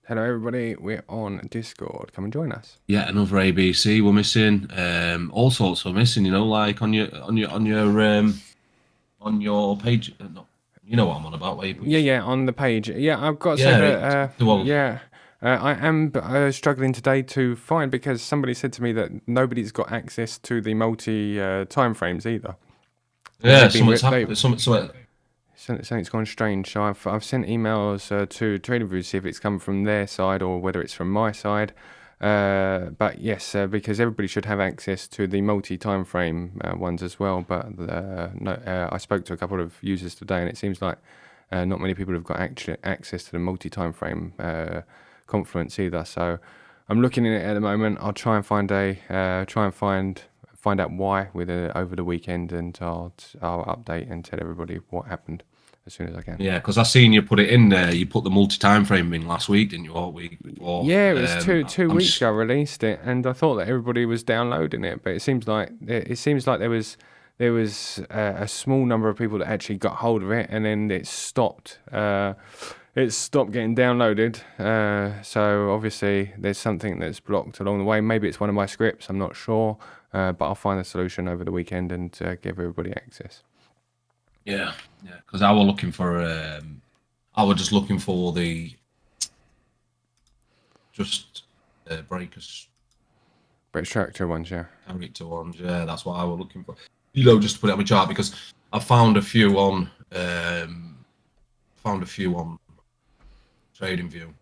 Hello, everybody. We're on Discord. Come and join us. Yeah, another ABC we're missing. All sorts we're missing. Like on your page. No, you know what I'm on about. Where you put Yeah, on the page. Yeah, I've got to say yeah, that. I am struggling today to find because somebody said to me that nobody's got access to the multi time frames either. yeah. Something's happened. Something's gone strange. So I've sent emails to TradingView to see if it's come from their side or whether it's from my side. But yes, because everybody should have access to the multi-time frame ones as well. But no, I spoke to a couple of users today, and it seems like not many people have got access to the multi-time frame confluence either. So I'm looking in it at the moment. I'll try and find find out why over the weekend, and I'll update and tell everybody what happened as soon as I can. Yeah, because I seen you put it in there. You put the multi-time frame in last week, didn't you? Or week before? Yeah, it was two weeks ago I released it, and I thought that everybody was downloading it, but it seems like there was a small number of people that actually got hold of it, and then it stopped. It stopped getting downloaded. So obviously there's something that's blocked along the way. Maybe it's one of my scripts. I'm not sure, but I'll find the solution over the weekend and give everybody access. Yeah. Because I was looking for. I was just looking for the. Just breakers. But character ones, yeah. Character ones, yeah. That's what I was looking for. Just to put it on my chart because I found a few on. TradingView.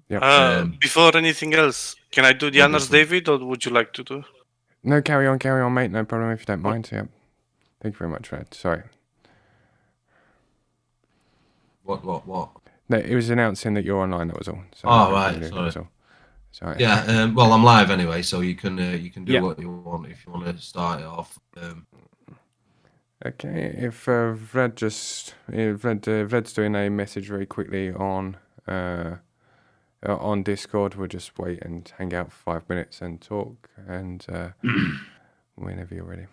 Yeah. Before anything else, can I do the honors, David, or would you like to do? No, carry on, mate. No problem if you don't mind. Yeah. Thank you very much, Fred. Sorry. What? No, it was announcing that you're online. That was all. So right. Sorry. Yeah. Well, I'm live anyway, so you can do what you want if you want to start it off. Okay. If Vred's doing a message very quickly on Discord, we'll just wait and hang out for 5 minutes and talk, and whenever you're ready.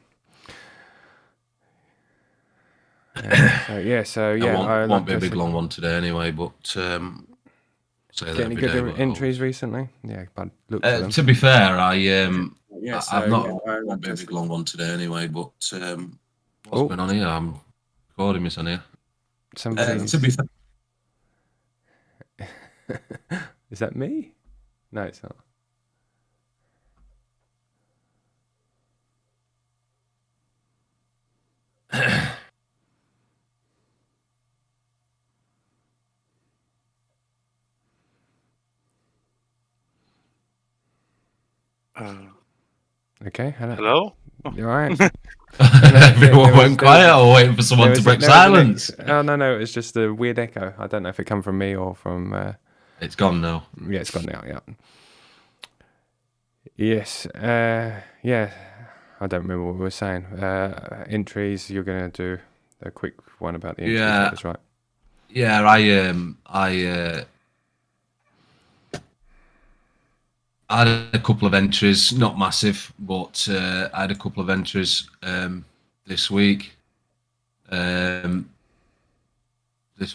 It won't be a big long one today anyway, but get any good entries recently? Yeah, but look. To be fair, I've not. Won't be a big long one today anyway, but what's going on here? I'm recording this on here. To be fair, is that me? No, it's not. Okay. Hello. You all right? Everyone went quiet or waiting for someone to break silence. Oh, no, it was just a weird echo. I don't know if it come from me or from... It's gone now. Yeah, it's gone now, yeah. Yes, yeah, I don't remember what we were saying. Entries, you're going to do a quick one about the entries, that's right. Yeah, I had a couple of entries, not massive, but I had a couple of entries this week. This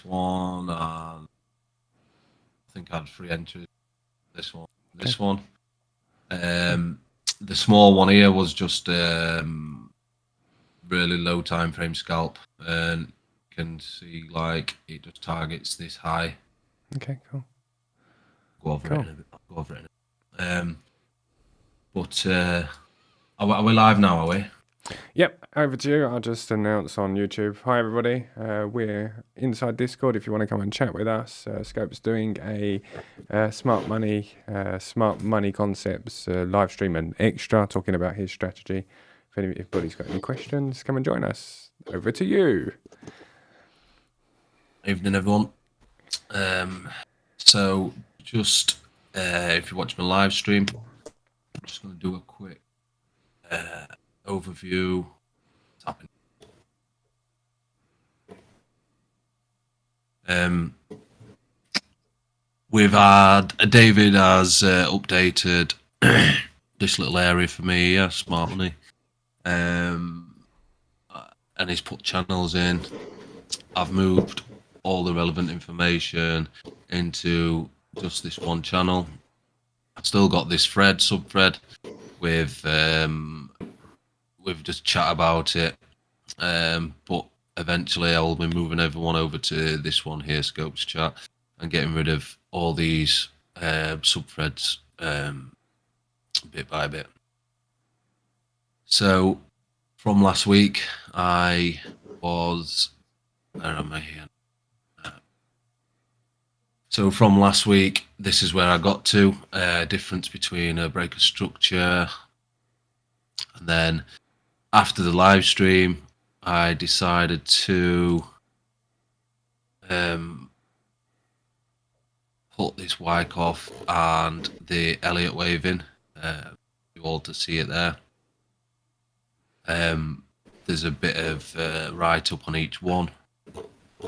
one, I think I had 3 entries. This one. The small one here was just really low time frame scalp, and you can see like it just targets this high. Okay, cool. Go over it. Go over it. But are we live now? Are we? Yep, over to you. I'll just announce on YouTube. Hi, everybody. We're inside Discord if you want to come and chat with us. Scope's doing a smart money concepts live stream and extra, talking about his strategy. If anybody's got any questions, come and join us. Over to you. Evening, everyone. So just if you watch my live stream, I'm just going to do a quick overview. We've had David has updated this little area for me, smart money, and he's put channels in. I've moved all the relevant information into just this one channel. I've still got this sub-thread with just chat about it, but eventually I will be moving everyone over to this one here, Scopes Chat, and getting rid of all these sub-threads bit by bit. So from last week, where am I here? So from last week, this is where I got to, difference between a breaker structure. And then after the live stream, I decided to put this Wyckoff and the Elliott wave in, you all to see it there. There's a bit of write-up on each one.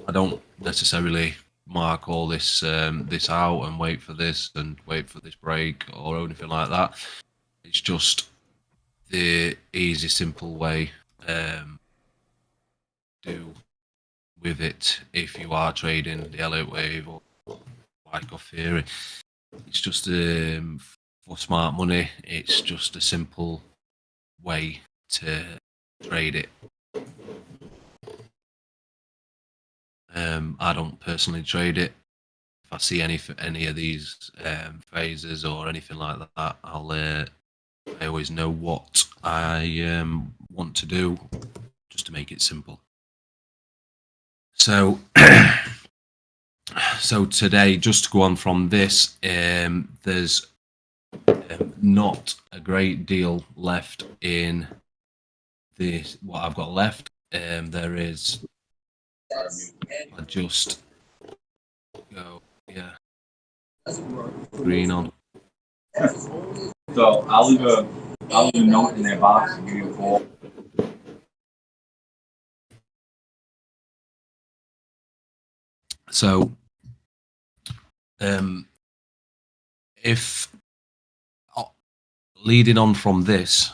I don't necessarily mark all this this out and wait for this break or anything like that. It's just the easy, simple way do with it if you are trading the Elliott wave or Wyckoff theory. It's just for smart money. It's just a simple way to trade it. I don't personally trade it. If I see any of these phases or anything like that, I always know what I want to do, just to make it simple. So, so today, just to go on from this, there's not a great deal left in this. What I've got left, there is. I just go, yeah, green on. So I'll leave a note in their box and give you a call. So, if leading on from this,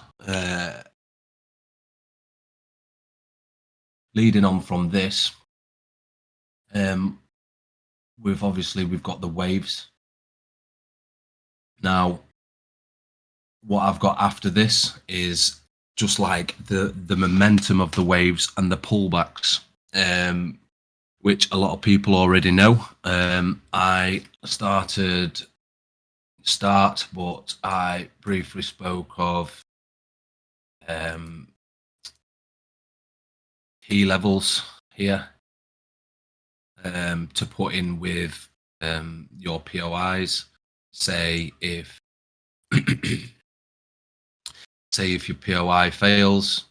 we've got the waves. Now, what I've got after this is just like the momentum of the waves and the pullbacks, which a lot of people already know. I but I briefly spoke of key levels here to put in with your POIs. Say if your POI fails,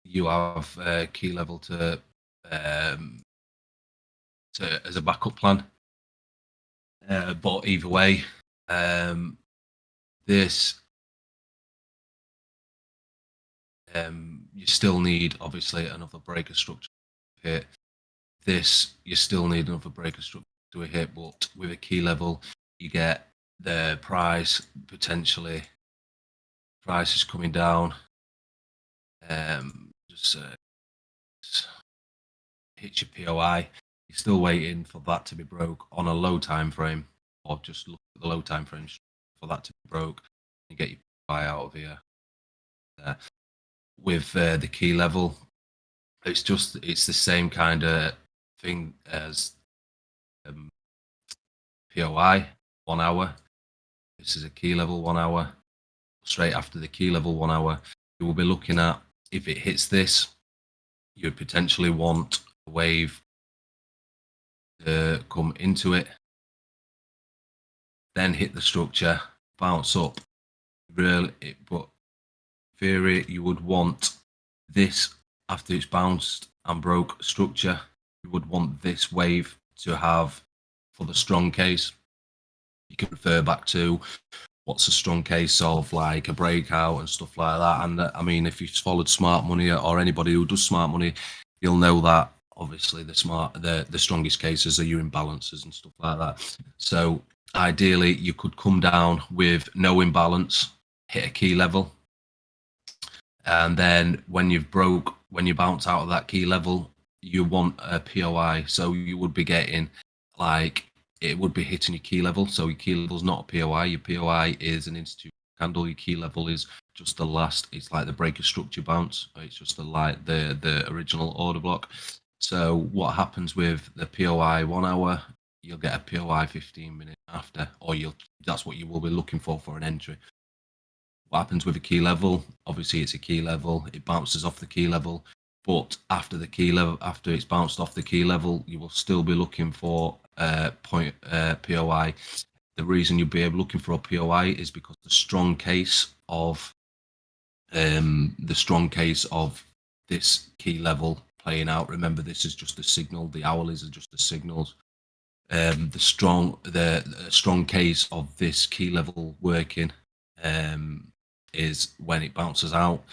you have a key level to as a backup plan. But either way, this you still need obviously another breaker structure to hit. This you still need another breaker structure to hit, but with a key level, you get the price potentially. Price is coming down. Just hit your POI. You're still waiting for that to be broke on a low time frame, or just look at the low time frame for that to be broke. You get your POI out of here. With the key level, it's the same kind of thing as POI 1 hour. This is a key level 1 hour. Straight after the key level 1 hour, you will be looking at, if it hits this, you'd potentially want a wave to come into it, then hit the structure, bounce up. But in theory, you would want this after it's bounced and broke structure. You would want this wave to have for the strong case. You can refer back to what's a strong case of, like a breakout and stuff like that. And I mean, if you've followed smart money or anybody who does smart money, you'll know that obviously the strongest cases are your imbalances and stuff like that. So ideally, you could come down with no imbalance, hit a key level, and then when you bounce out of that key level, you want a POI. So you would be getting like it would be hitting your key level. So your key level is not a POI. Your POI is an institutional candle. Your key level is just the last. It's like the breaker structure bounce. It's just the original order block. So what happens with the POI 1 hour? You'll get a POI 15 minutes after, or that's what you will be looking for an entry. What happens with a key level? Obviously, it's a key level. It bounces off the key level. But after the key level, after it's bounced off the key level, you will still be looking for POI. The reason you'll be looking for a POI is because the strong case of this key level playing out. Remember, this is just a signal. The hourlies are just the signals. The strong case of this key level working is when it bounces out,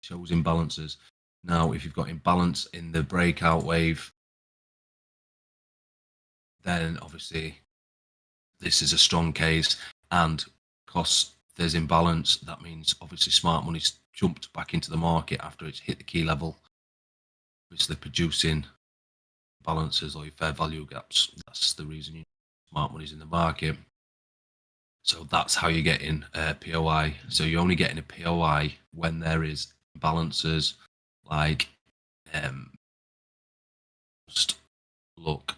shows imbalances. Now, if you've got imbalance in the breakout wave, then obviously this is a strong case, and because there's imbalance, that means obviously smart money's jumped back into the market after it's hit the key level, obviously producing balances or your fair value gaps. That's the reason smart money's in the market. So that's how you're getting POI. So you're only getting a POI when there is imbalances. Like, just look.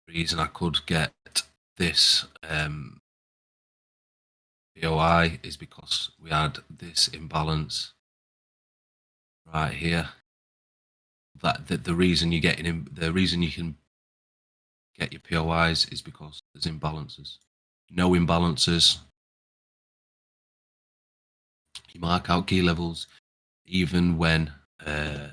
The reason I could get this POI is because we had this imbalance right here. The reason you're getting the reason you can get your POIs is because there's imbalances. No imbalances, you mark out key levels. Even when you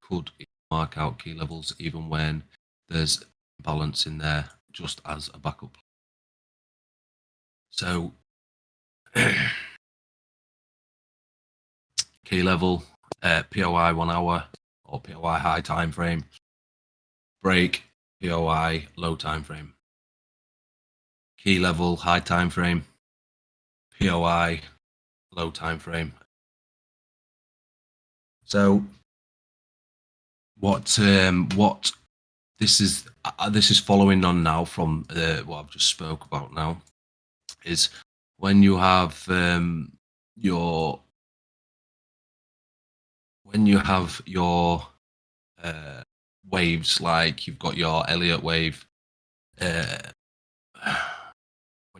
could mark out key levels even when there's balance in there, just as a backup. So key level, POI 1 hour or POI high time frame, break, POI low time frame, key level high time frame, POI low time frame. So what this is following on now from what I've just spoke about now, is when you have your waves, like you've got your Elliott wave, when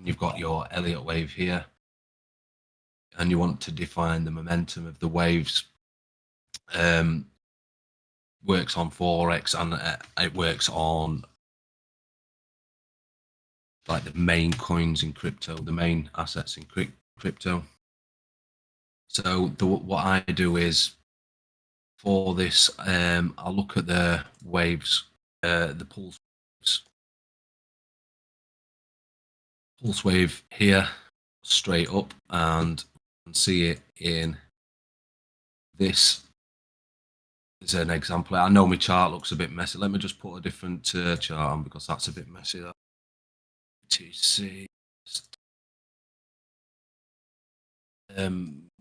you've got your Elliott wave here, and you want to define the momentum of the waves, works on FOREX, and it works on like the main coins in crypto, the main assets in crypto. So what I do is, for this, I'll look at the waves, the pulse wave here, straight up, and see it in this. As an example, I know my chart looks a bit messy. Let me just put a different chart on, because that's a bit messy. That TC.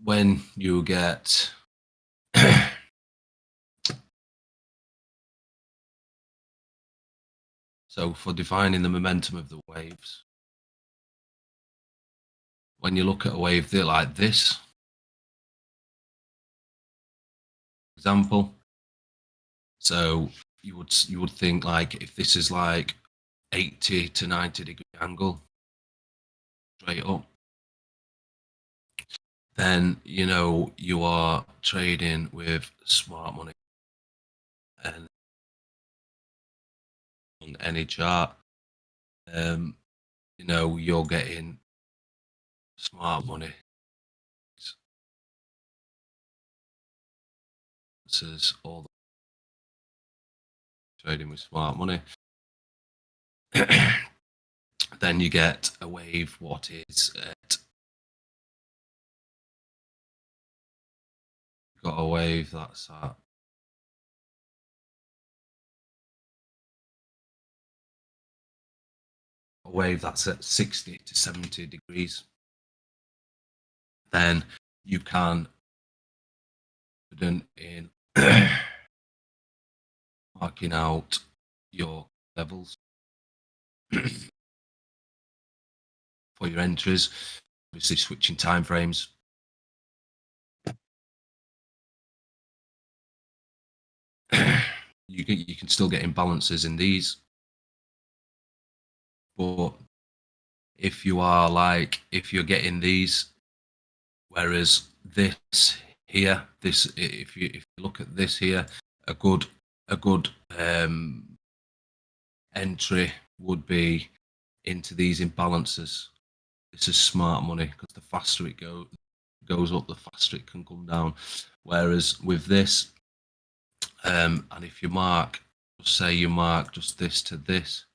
When you get so for defining the momentum of the waves, when you look at a wave like this example, so you would think, like, if this is like 80 to 90 degree angle straight up, then you are trading with smart money, and on any chart, you're getting smart money. This is all trading with smart money. Then you get a wave. What is it? Got a wave that's at a wave that's at 60 to 70 degrees. Then you can put in marking out your levels for your entries. Obviously, switching time frames. You can still get imbalances in these, but if you're getting these, whereas this here, if you look at this here, a good entry would be into these imbalances. This is smart money, because the faster it goes up, the faster it can come down. Whereas with this, and if you mark, say you mark just this to this,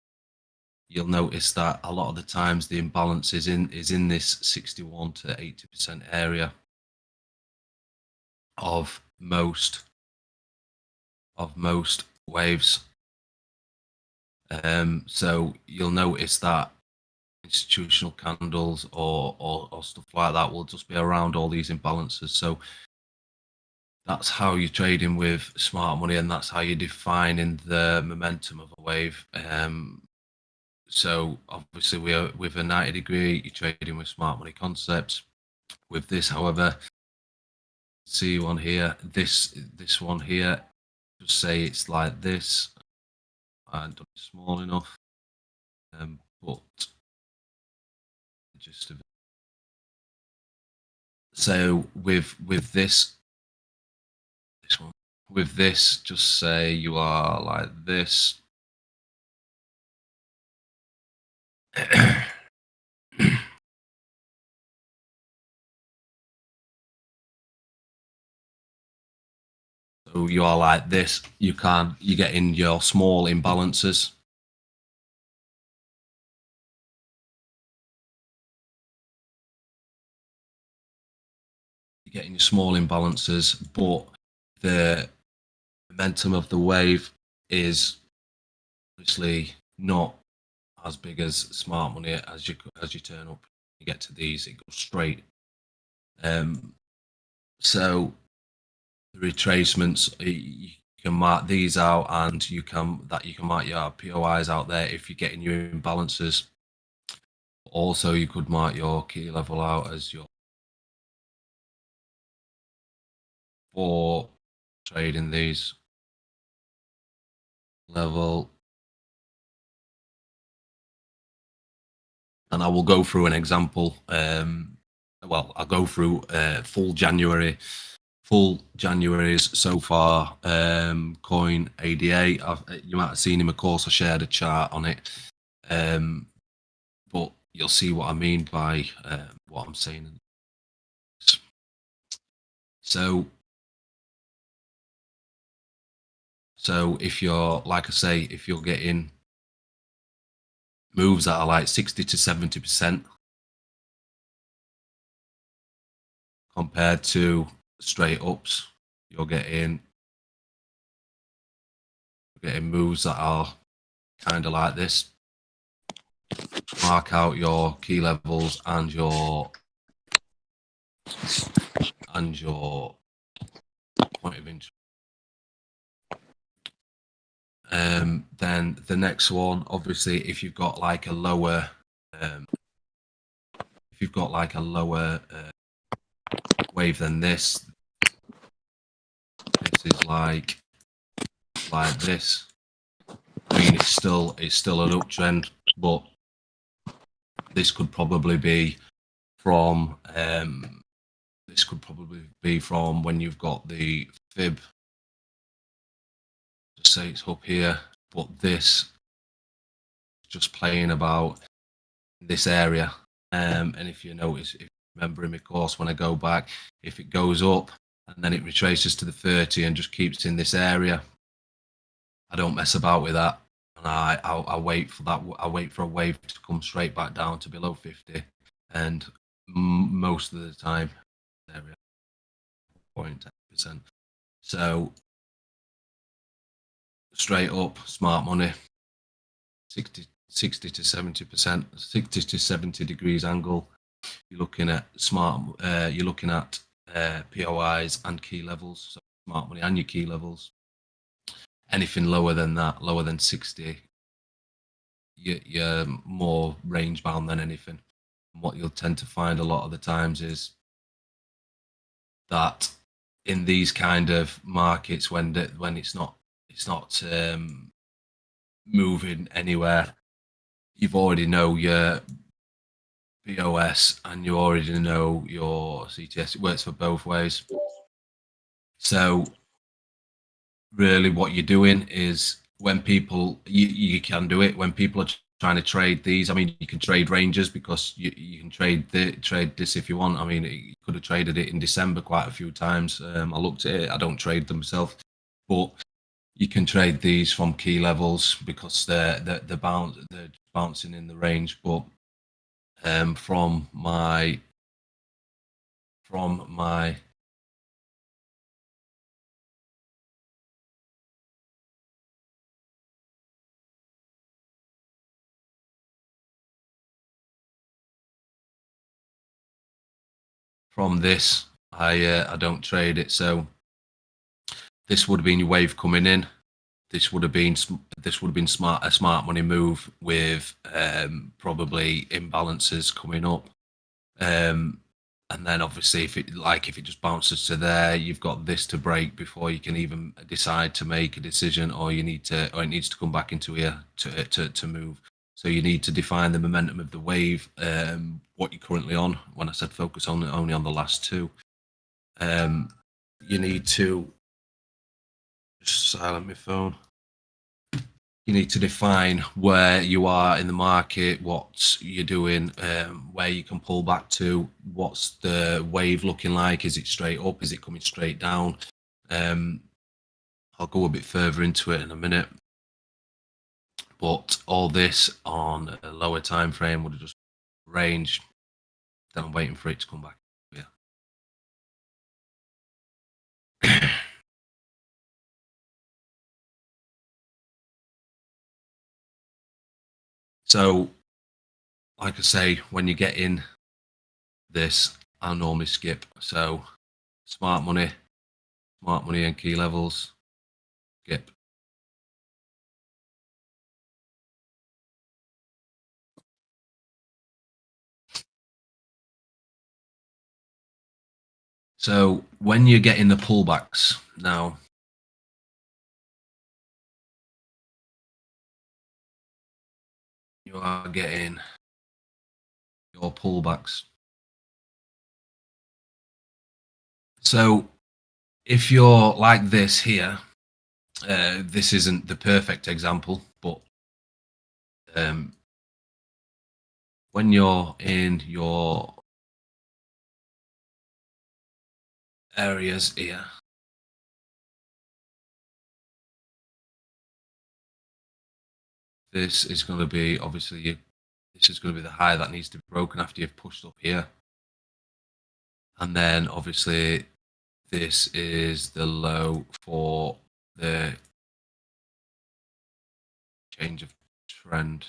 you'll notice that a lot of the times the imbalance is in this 61 to 80% area of most waves. So you'll notice that institutional candles or stuff like that will just be around all these imbalances. So that's how you're trading with smart money, and that's how you're defining the momentum of a wave. So obviously with a 90 degree, you're trading with smart money concepts. With this, however, see one here, this one here, just say it's like this, and small enough, but just a bit. So with this one, with this, just say you are like this. So you are like this. You get in your small imbalances. You're getting your small imbalances, but the momentum of the wave is obviously not as big as smart money. As you turn up, you get to these, it goes straight. So the retracements, you can mark these out, and you can mark your POIs out there if you're getting your imbalances. Also, you could mark your key level out as your for trading these level. And I will go through an example. Well, I'll go through full January's so far. Coin ADA. You might have seen him, of course. I shared a chart on it, but you'll see what I mean by what I'm saying. So if you're, like I say, if you're getting moves that are like 60 to 70% compared to straight ups, you're getting moves that are kind of like this. Mark out your key levels and your point of interest. Then the next one, obviously, if you've got like a lower, wave than this is like this. I mean, it's still an uptrend, but this could probably be from when you've got the fib. Just say it's up here, but this just playing about this area. And if you notice, if you remember in my course, when I go back, if it goes up and then it retraces to the 30 and just keeps in this area, I don't mess about with that, and I wait for that. I wait for a wave to come straight back down to below 50, and most of the time, area 0.10%. So straight up, smart money, 60 to 70%, 60 to 70 degrees angle. You're looking at you're looking at POIs and key levels, so smart money and your key levels. anything lower than that, lower than 60, you're more range bound than anything. And what you'll tend to find a lot of the times is that in these kind of markets, when it's not moving anywhere, you've already know your BOS and you already know your CTS. It works for both ways. So really what you're doing is when people, you can do it when people are trying to trade these. I mean, you can trade ranges because you can trade this if you want. I mean, you could have traded it in December quite a few times. I looked at it. I don't trade them myself, but you can trade these from key levels because they're bouncing in the range. But from my from this, I don't trade it. So this would have been your wave coming in. This would have been a smart money move with probably imbalances coming up. And then obviously if it just bounces to there, you've got this to break before you can even decide to make a decision, or it needs to come back into here to move. So you need to define the momentum of the wave, what you're currently on. When I said focus only on the last two, you need to just silent my phone. You need to define where you are in the market, what you're doing, where you can pull back to, what's the wave looking like, is it straight up, is it coming straight down? I'll go a bit further into it in a minute, but all this on a lower time frame would have just ranged. Then I'm waiting for it to come back. Yeah. So, like I say, when you get in this, I'll normally skip. So, smart money and key levels, skip. So, when you're getting the pullbacks now, you are getting your pullbacks. So if you're like this here, this isn't the perfect example, but when you're in your areas here, this is going to be obviously this is going to be the high that needs to be broken after you've pushed up here, and then obviously this is the low for the change of trend.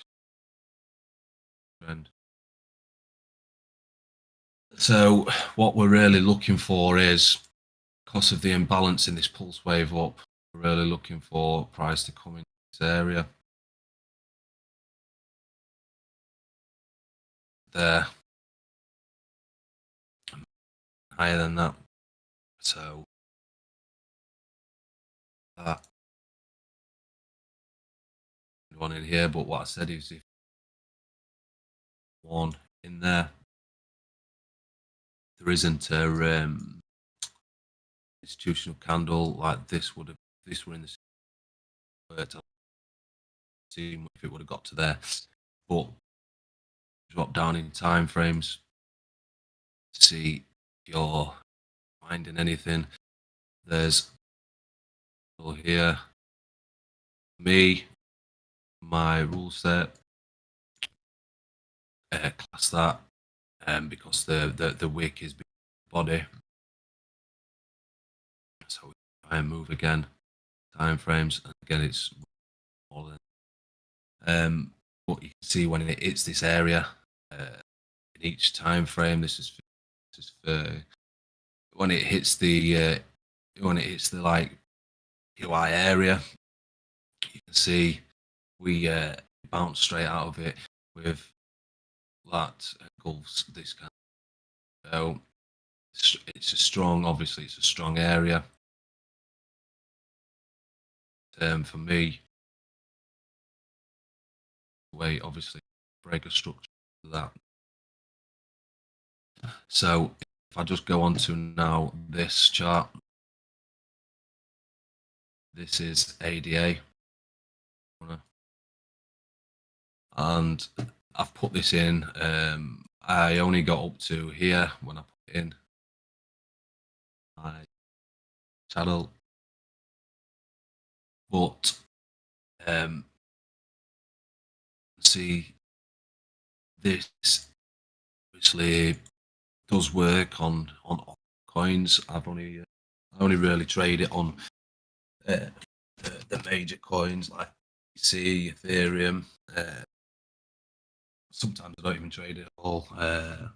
So what we're really looking for is, because of the imbalance in this pulse wave up, we're really looking for price to come in this area. There. Higher than that. So that one in here, but what I said is if one in there isn't a institutional candle like this would have, this were in the see if it would have got to there, but drop down in time frames to see if you're finding anything. There's here me, my rule set, class that, because the wick is body. So we try and move again, time frames, and again it's smaller. But you can see when it hits this area, in each time frame, this is for when it hits the like UI area, you can see we bounced straight out of it with that engulfs this kind. So it's a strong, obviously it's a strong area. For me, way obviously break a structure to that. So if I just go on to now this chart, this is ADA, and I've put this in. I only got up to here when I put it in my channel, but see, this obviously does work on coins. I only really trade it on the major coins like BTC, Ethereum. Sometimes I don't even trade it at all. How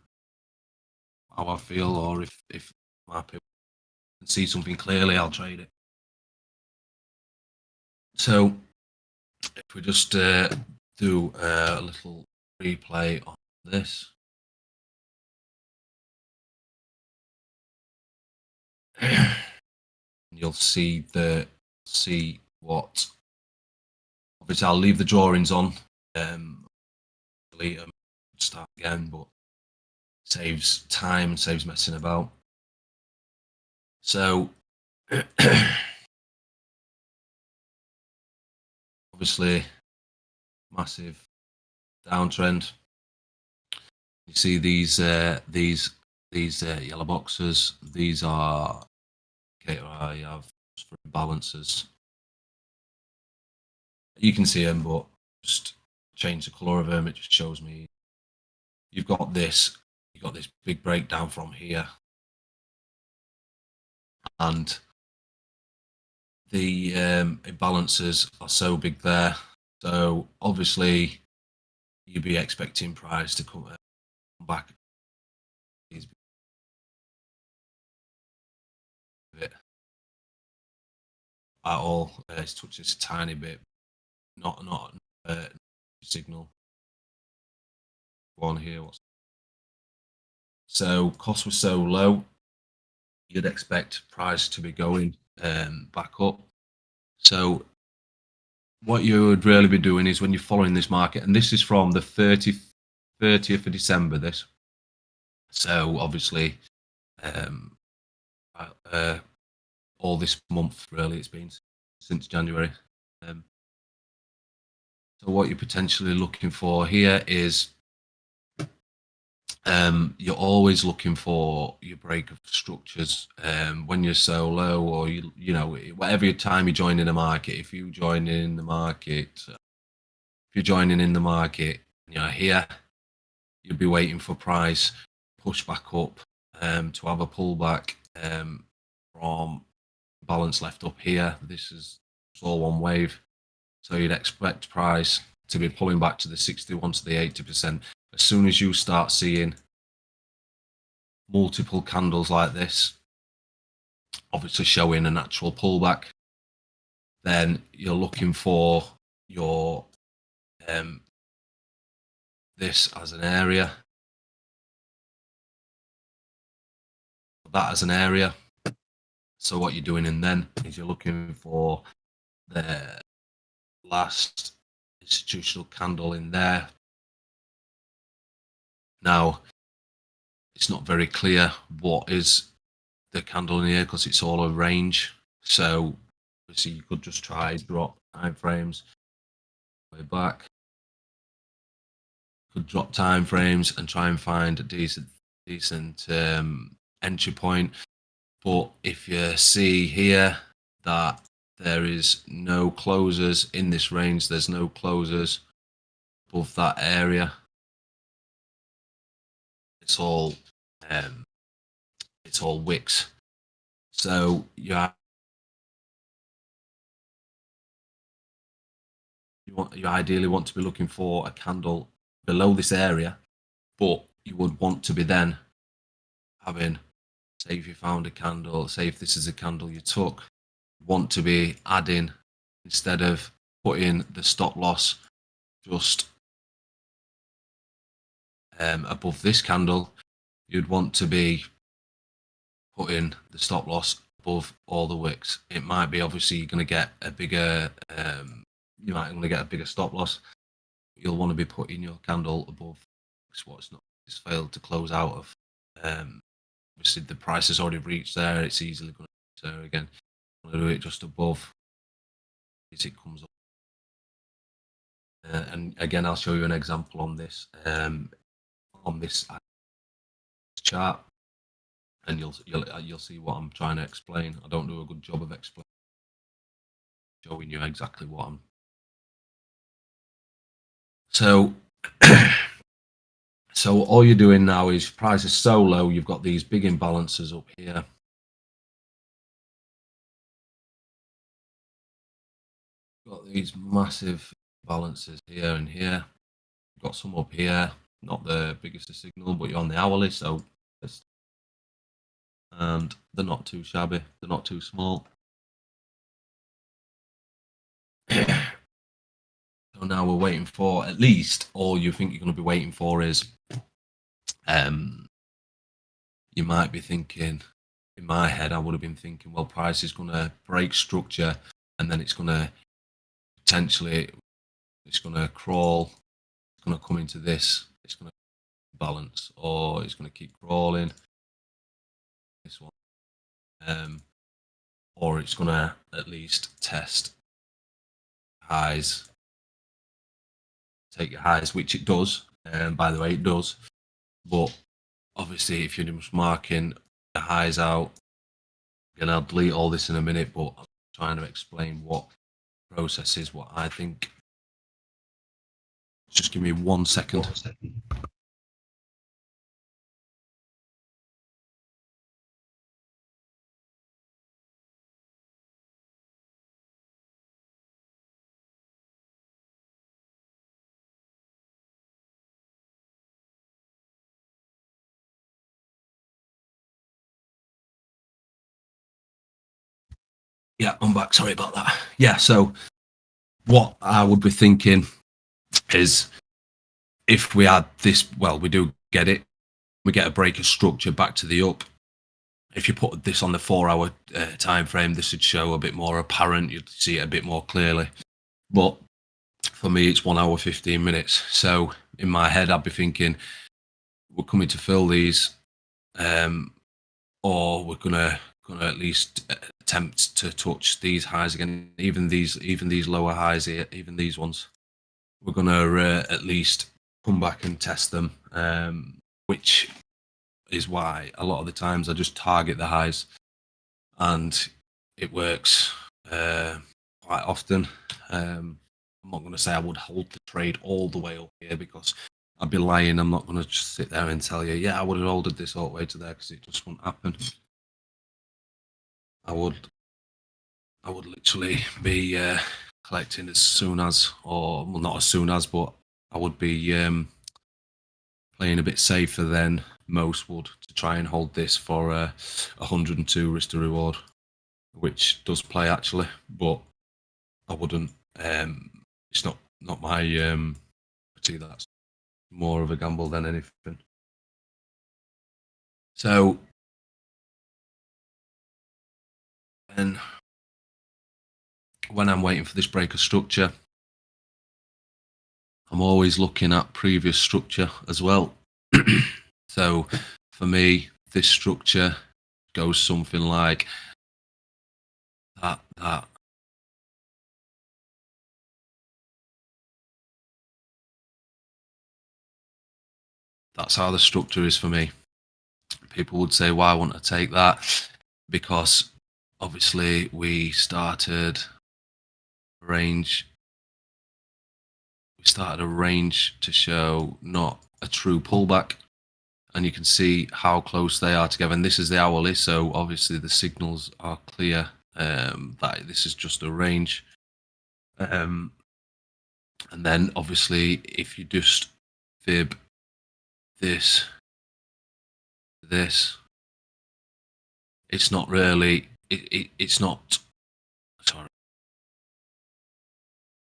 I feel, or if my people can see something clearly, I'll trade it. So if we just do a little replay on this. You'll see what. Obviously, I'll leave the drawings on. Delete them, start again, but saves time and saves messing about. So obviously, massive downtrend. You see these yellow boxes. These are indicator I have for imbalances. You can see them, but just change the color of them. It just shows me you've got this big breakdown from here, and the imbalances are so big there. So obviously, you'd be expecting price to come back at all. It's touched this a tiny bit, not signal. One here. So costs were so low, you'd expect price to be going back up. So what you would really be doing is when you're following this market, and this is from the 30th of December, this. So obviously, all this month really, it's been since January. So what you're potentially looking for here is you're always looking for your break of structures when you're so low, or you know, whatever time you join in the market. If you're joining in the market, and you're here, you'll be waiting for price push back up to have a pullback from balance left up here. This is all one wave, so you'd expect price to be pulling back to the 61 to the 80%. As soon as you start seeing multiple candles like this, obviously showing a natural pullback, then you're looking for your this as an area, that as an area. So what you're doing in then is you're looking for the last institutional candle in there. Now, it's not very clear what is the candle in here because it's all a range. So obviously you could just try drop time frames way back. Could drop time frames and try and find a decent entry point. But if you see here that there is no closers in this range, there's no closers above that area. It's all wicks. So you ideally want to be looking for a candle below this area, but you would want to be then having, say if you found a candle, say if this is a candle you took, want to be adding, instead of put in the stop loss just above this candle, you'd want to be putting the stop loss above all the wicks. It might be obviously you're going to get a bigger, you might want to get a bigger stop loss. You'll want to be putting your candle above what's not, it's failed to close out of. Obviously the price has already reached there. It's easily going to reach there again. I'm going to do it just above as it comes up. And again, I'll show you an example on this chart, and you'll see what I'm trying to explain. I don't do a good job of showing you exactly what I'm. So, so all you're doing now is price is so low. You've got these big imbalances up here. Got these massive balances here and here. Got some up here, not the biggest of signal, but you're on the hourly, so and they're not too shabby, they're not too small. So now we're waiting for, at least all you think you're going to be waiting for is, you might be thinking, in my head I would have been thinking, well, price is going to break structure and then it's going to potentially, it's going to crawl, it's going to come into this, it's going to balance, or it's going to keep crawling, this one, or it's going to at least test highs, take your highs, which it does, by the way, it does, but obviously if you're just marking the highs out, again, I'll delete all this in a minute, but I'm trying to explain what process is, what I think. Just give me 1 second. Yeah, I'm back. Sorry about that. Yeah, so what I would be thinking is if we had this, well, we do get it. We get a break of structure back to the up. If you put this on the 4-hour time frame, this would show a bit more apparent. You'd see it a bit more clearly. But for me, it's 1 hour, 15 minutes. So in my head, I'd be thinking we're coming to fill these, or we're gonna at least attempt to touch these highs again, even these lower highs here, even these ones. We're gonna at least come back and test them, which is why a lot of the times I just target the highs, and it works quite often. I'm not going to say I would hold the trade all the way up here because I'd be lying. I'm not going to just sit there and tell you, yeah, I would have holded this all the way to there, because it just wouldn't happen. I would literally be collecting as soon as, or well, not as soon as, but I would be playing a bit safer than most would to try and hold this for 102 risk to reward, which does play actually, but I wouldn't. It's not my see, that's more of a gamble than anything. So, and when I'm waiting for this break of structure, I'm always looking at previous structure as well. So for me, this structure goes something like that. That's how the structure is for me. People would say, why wouldn't I take that? Because obviously we started a range to show not a true pullback, and you can see how close they are together, and this is the hourly, so obviously the signals are clear that this is just a range, and then obviously if you just fib this, it's not really, it's not, sorry,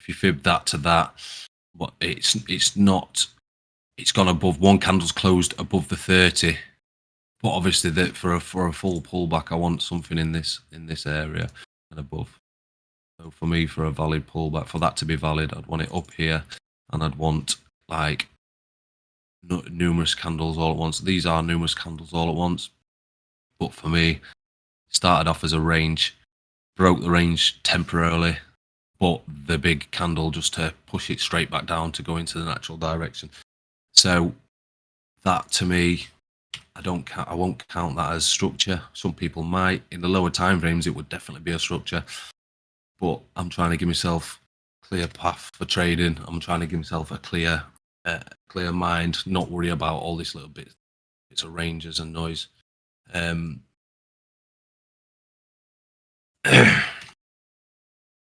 if you fib that to that, what it's not. It's gone above. One candle's closed above the 30, but obviously that for a full pullback, I want something in this area and above. So for me, for a valid pullback, for that to be valid, I'd want it up here, and I'd want like numerous candles all at once. These are numerous candles all at once, but for me, it started off as a range, broke the range temporarily, but the big candle just to push it straight back down to go into the natural direction. So that to me, I won't count that as structure. Some people might. In the lower time frames, it would definitely be a structure. But I'm trying to give myself a clear path for trading. I'm trying to give myself a clear mind, not worry about all this little bits of ranges and noise.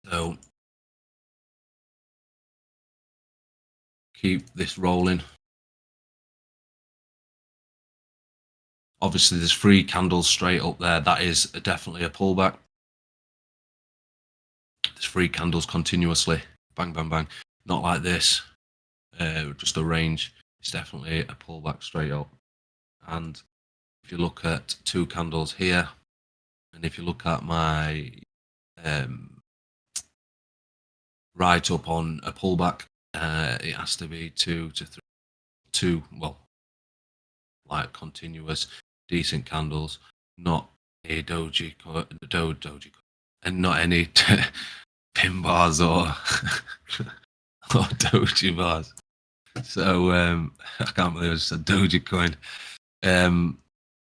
So keep this rolling. Obviously, there's 3 candles straight up there. That is definitely a pullback. There's 3 candles continuously. Bang, bang, bang. Not like this. Just a range. It's definitely a pullback straight up. And if you look at 2 candles here, and if you look at my write up on a pullback, it has to be 2 to 3, well, like continuous, decent candles, not a doji, and not any pin bars or doji bars. So I can't believe it's a doji coin.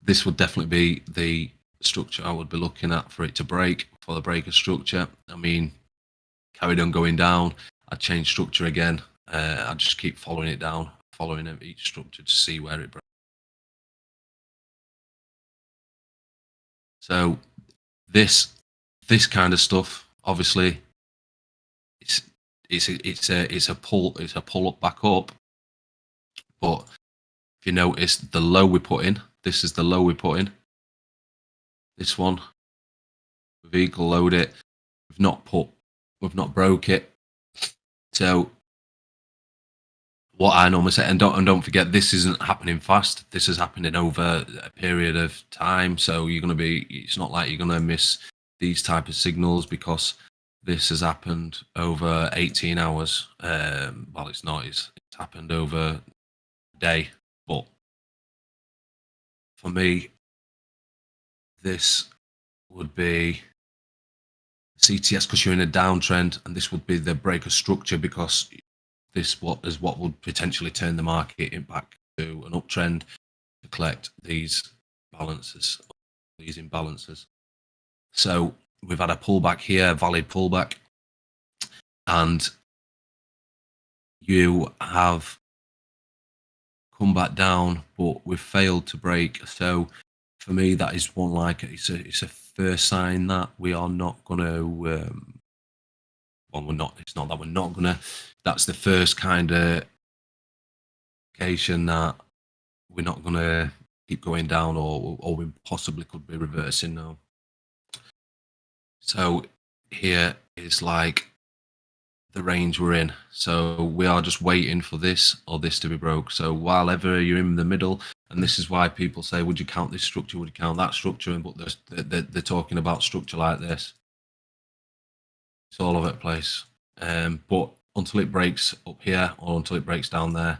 This would definitely be the structure I would be looking at for it to break, for the break of structure. I mean, carried on going down, I'd change structure again. I'd just keep following it down, following each structure to see where it breaks. So this kind of stuff, obviously, it's a pull up back up. But if you notice the low we put in, this is the low we put in. This one, vehicle load it. We've not broke it. So what I normally say, and don't forget, this isn't happening fast. This is happening over a period of time. So it's not like you're gonna miss these type of signals because this has happened over 18 hours. Well, it's not. It's happened over a day. But for me, this would be CTS because you're in a downtrend, and this would be the break of structure because this is what would potentially turn the market back to an uptrend to collect these balances, these imbalances. So we've had a pullback here, valid pullback, and you have come back down, but we've failed to break. So for me, that is one it's a first sign that we are not going to. Well, we're not. It's not that we're not going to. That's the first kind of indication that we're not going to keep going down, or we possibly could be reversing now. So here is like the range we're in. So we are just waiting for this or this to be broke. So while ever you're in the middle, and this is why people say, would you count this structure? Would you count that structure? But they're talking about structure like this. It's all over the place. But until it breaks up here or until it breaks down there,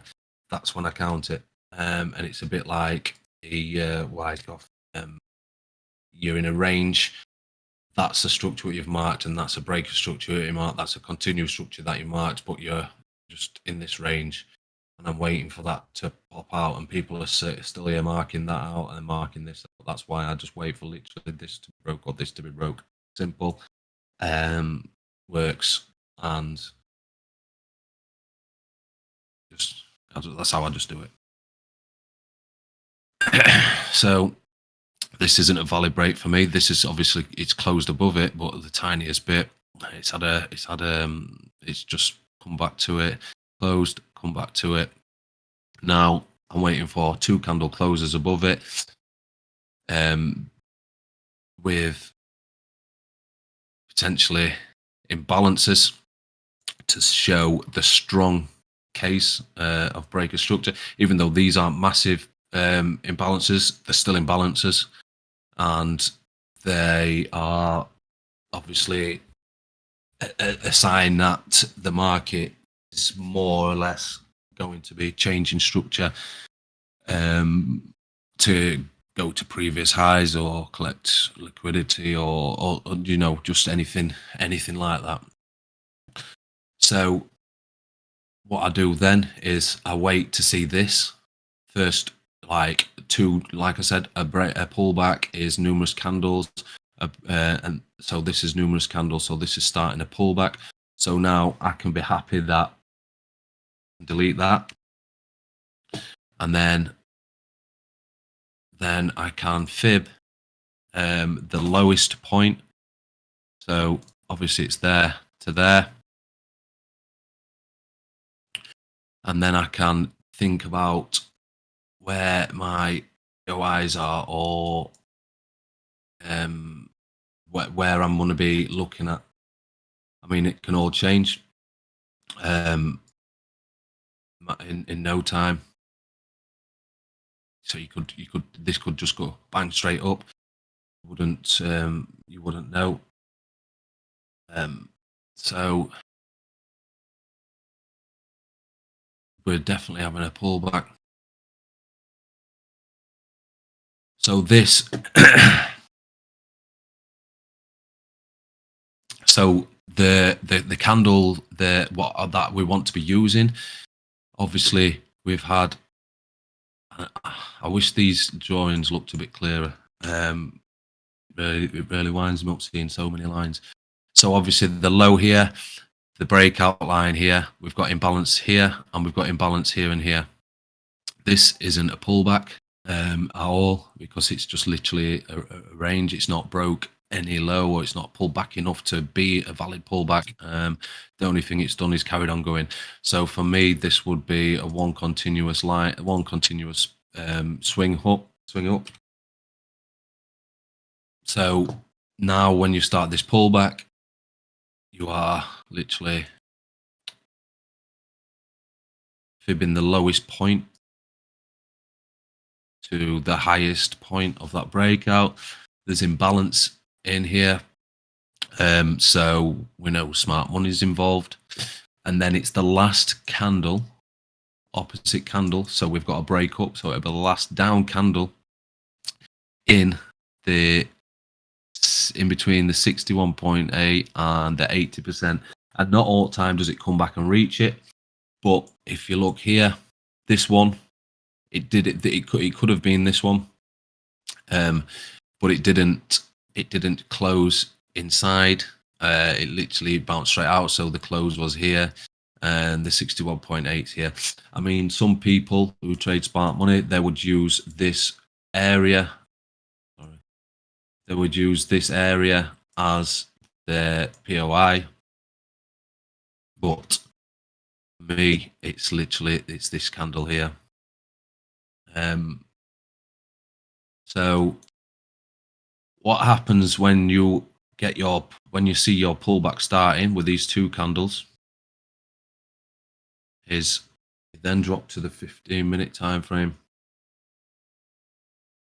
that's when I count it. And it's a bit like the Wyckoff. You're in a range. That's a structure you've marked, and that's a break of structure you marked. That's a continuous structure that you marked, but you're just in this range. And I'm waiting for that to pop out, and people are still here marking that out and marking this. That's why I just wait for literally this to be broke or this to be broke. Simple. Works, and that's how I just do it. So this isn't a valid break for me. This is obviously, it's closed above it, but the tiniest bit. It's just come back to it, closed, come back to it. Now I'm waiting for 2 candle closes above it, with potentially imbalances to show the strong case of breaker structure. Even though these aren't massive imbalances, they're still imbalances, and they are obviously a sign that the market is more or less going to be changing structure to go to previous highs or collect liquidity or you know, just anything like that. So what I do then is I wait to see this first, like I said, a pullback is numerous candles, and so this is numerous candles, so this is starting a pullback. So now I can be happy that, delete that, and then I can fib the lowest point. So obviously it's there to there, and then I can think about where my OIs are, or where I'm going to be looking at. I mean, it can all change in no time. So this could just go bang straight up. You wouldn't know. So we're definitely having a pullback. So this, so the candle that we want to be using. Obviously, we've had. I wish these drawings looked a bit clearer. It really winds me up seeing so many lines. So obviously the low here, the breakout line here, we've got imbalance here, and we've got imbalance here and here. This isn't a pullback at all, because it's just literally a range. It's not broke any low, or it's not pulled back enough to be a valid pullback. The only thing it's done is carried on going. So for me, this would be a one continuous line, one continuous swing up. So now when you start this pullback, you are literally fibbing the lowest point to the highest point of that breakout. There's imbalance in here, so we know smart money is involved. And then it's the last candle, opposite candle, so we've got a break up, so it'll be the last down candle in between the 61.8 and the 80%. And not all the time does it come back and reach it, but if you look here, this one, it could have been this one, but it didn't close inside. It literally bounced straight out, so the close was here, and the 61.8 here. I mean, some people who trade smart money, they would use this area. They would use this area as their POI, but for me, it's this candle here. So what happens when you see your pullback starting with these two candles is you then drop to the 15-minute time frame,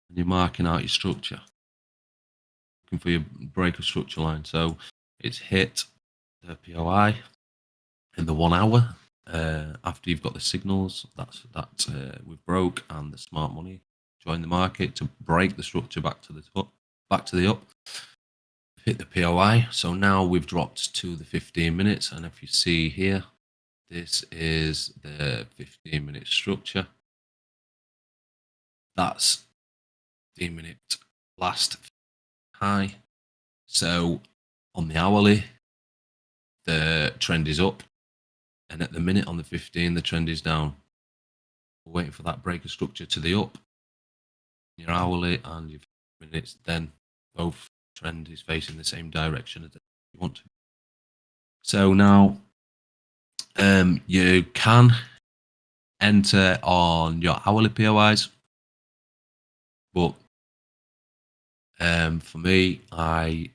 and you're marking out your structure, looking for your breaker structure line. So it's hit the POI in the 1 hour after you've got the signals that we've broke, and the smart money join the market to break the structure back to the up, hit the POI. So now we've dropped to the 15 minutes, and if you see here, this is the 15-minute structure. That's 15-minute last high. So on the hourly, the trend is up, and at the minute on the 15, the trend is down. We're waiting for that breaker structure to the up. Your hourly and your minutes, then both trend is facing the same direction as you want to. So now you can enter on your hourly POIs, but for me, I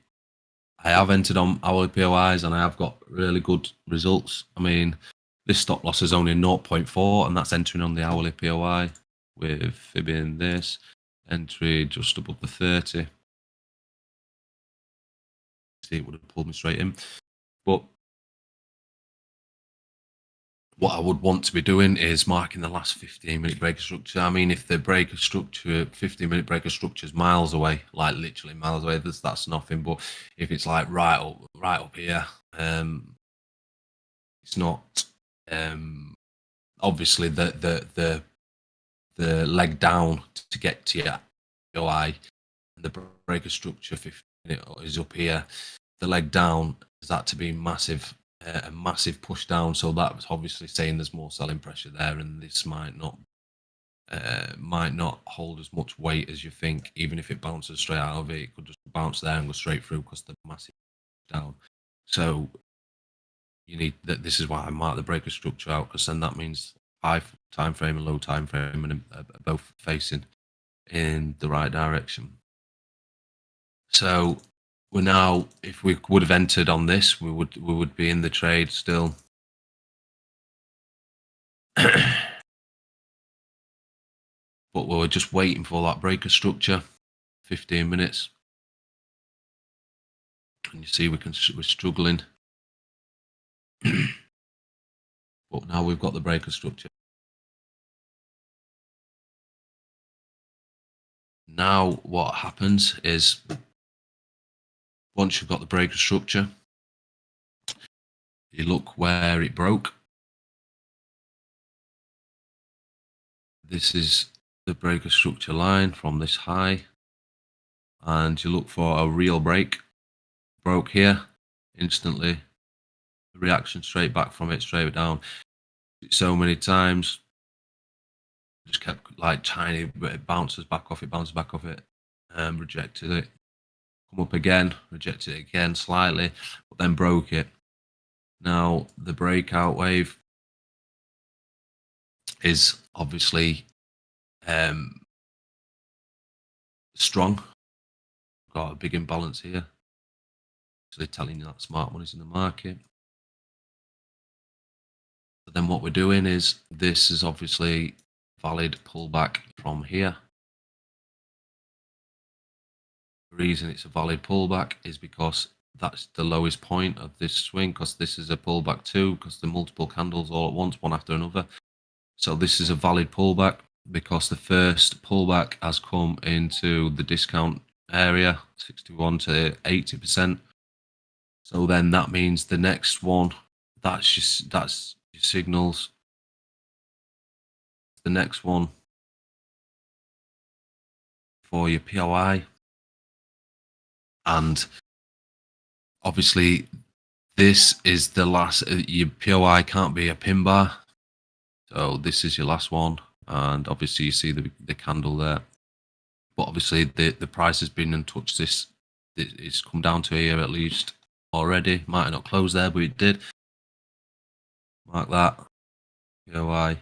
I have entered on hourly POIs and I have got really good results. I mean, this stop loss is only 0.4 and that's entering on the hourly POI with fibbing this entry just above the 30. See, it would have pulled me straight in. But what I would want to be doing is marking the last 15-minute breaker structure. I mean, if the breaker structure, 15-minute breaker structure is miles away, like literally miles away, that's nothing. But if it's like right up here, it's not. Obviously, the leg down to get to your POI, and the breaker structure 15-minute is up here. The leg down is that to be massive. A massive push down, so that's obviously saying there's more selling pressure there, and this might not hold as much weight as you think. Even if it bounces straight out of it, it could just bounce there and go straight through because the massive down. So you need that. This is why I mark the breaker structure out, because then that means high time frame and low time frame and both facing in the right direction. So we're now, if we would have entered on this, we would be in the trade still. But we're just waiting for that breaker structure, 15 minutes. And you see we're struggling. But now we've got the breaker structure. Now what happens is, once you've got the breaker structure, you look where it broke. This is the breaker structure line from this high, and you look for a real break. Broke here instantly, reaction straight back from it, straight down. So many times, just kept like tiny, but it bounces back off it, rejected it. Come up again, rejected it again slightly, but then broke it. Now the breakout wave is obviously strong. Got a big imbalance here. So they're telling you that smart money's in the market. But then what we're doing is, this is obviously valid pullback from here. The reason it's a valid pullback is because that's the lowest point of this swing, because this is a pullback too, because the multiple candles all at once, one after another. So this is a valid pullback because the first pullback has come into the discount area, 61 to 80%. So then that means the next one, that's your signals. The next one for your POI. And obviously this is the last, your POI can't be a pin bar. So this is your last one. And obviously you see the candle there. But obviously the price has been untouched. It's come down to here at least already. Might not close there, but it did. Mark that. POI.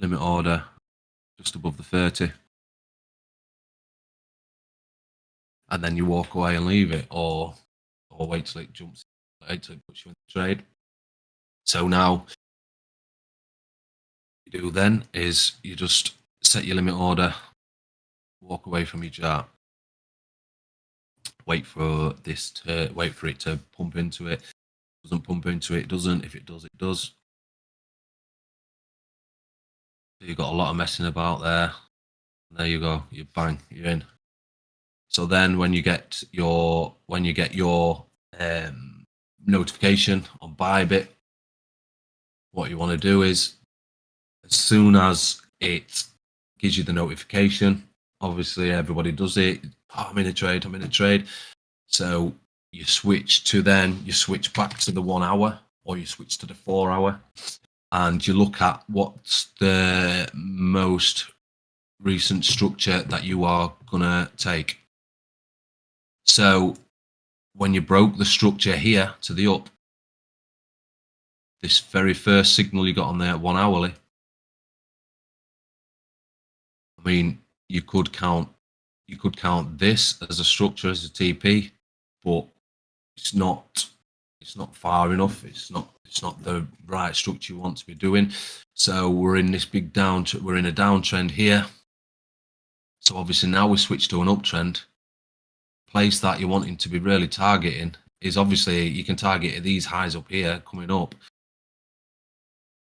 Limit order just above the 30. And then you walk away and leave it, or wait till it jumps, wait till it puts you in the trade. So now what you do then is you just set your limit order, walk away from your chart, wait for it to pump into it. Doesn't pump into it, doesn't. If it does, it does. So you've got a lot of messing about there. And there you go. You bang, you're in. So then when you get your notification on ByBit, what you want to do is, as soon as it gives you the notification, obviously everybody does it. Oh, I'm in a trade. So you switch back to the 1 hour, or you switch to the 4 hour, and you look at what's the most recent structure that you are gonna take. So when you broke the structure here to the up, this very first signal you got on there at 1 hourly, I mean, you could count this as a structure, as a TP, but it's not far enough. It's not the right structure you want to be doing. So we're in this big we're in a downtrend here. So obviously now we switch to an uptrend. Place that you're wanting to be really targeting is obviously you can target these highs up here coming up.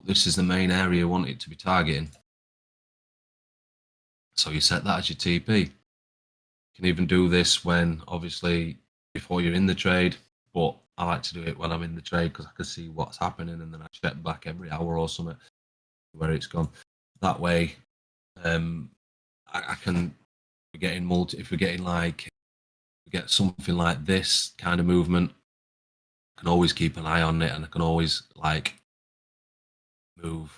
This is the main area you want it to be targeting. So you set that as your TP. You can even do this when obviously before you're in the trade, but I like to do it when I'm in the trade because I can see what's happening and then I check back every hour or something where it's gone. That way, I can if we're getting like we get something like this kind of movement, I can always keep an eye on it and I can always like move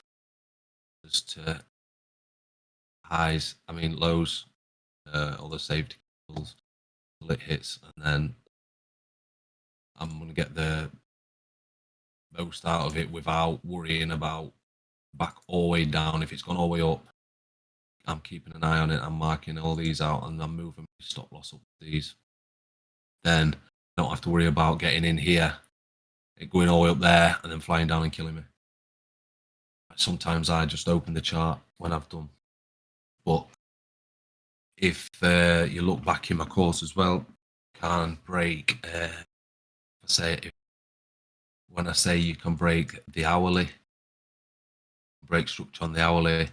just to highs, lows, all the safety levels till it hits, and then I'm going to get the most out of it without worrying about back all the way down. If it's gone all the way up, I'm keeping an eye on it. I'm marking all these out and I'm moving my stop loss up these. Then I don't have to worry about getting in here, it going all the way up there and then flying down and killing me. Sometimes I just open the chart when I've done. But if you look back in my course as well, can break, when I say you can break the hourly, break structure on the hourly, you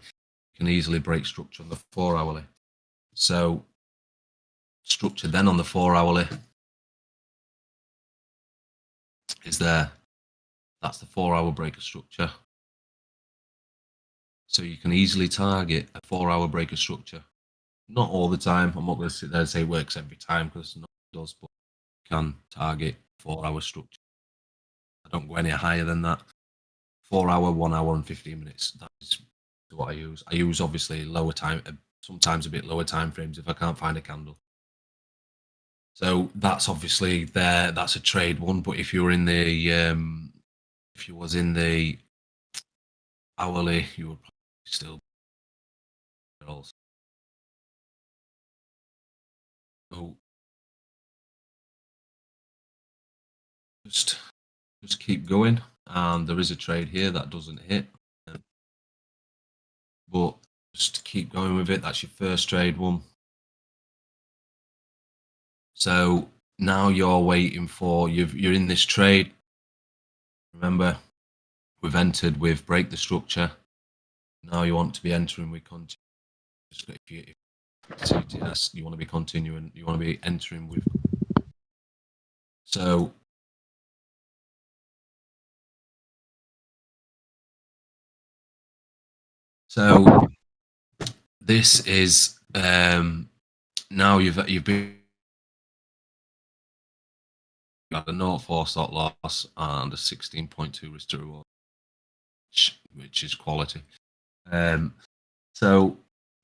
can easily break structure on the 4 hourly. So structure then on the 4 hourly is there. That's the 4 hour breaker structure. So you can easily target a 4 hour breaker structure. Not all the time. I'm not going to sit there and say it works every time because no one does, but you can target 4 hour structure. I don't go any higher than that. 4 hour, 1 hour, and 15 minutes. That is what I use. I use obviously lower time, sometimes a bit lower time frames if I can't find a candle. So that's obviously there. That's a trade one. But if you're in the, if you was in the hourly, you would probably still also. So just keep going. And there is a trade here that doesn't hit, but just keep going with it. That's your first trade one. So now you're waiting for you're in this trade. Remember, we've entered with break the structure. Now you want to be entering with continue. If you CTS, you want to be continuing. You want to be entering with. So this is now you've been got a 0.4 stop loss and a 16.2 risk to reward, which is quality. So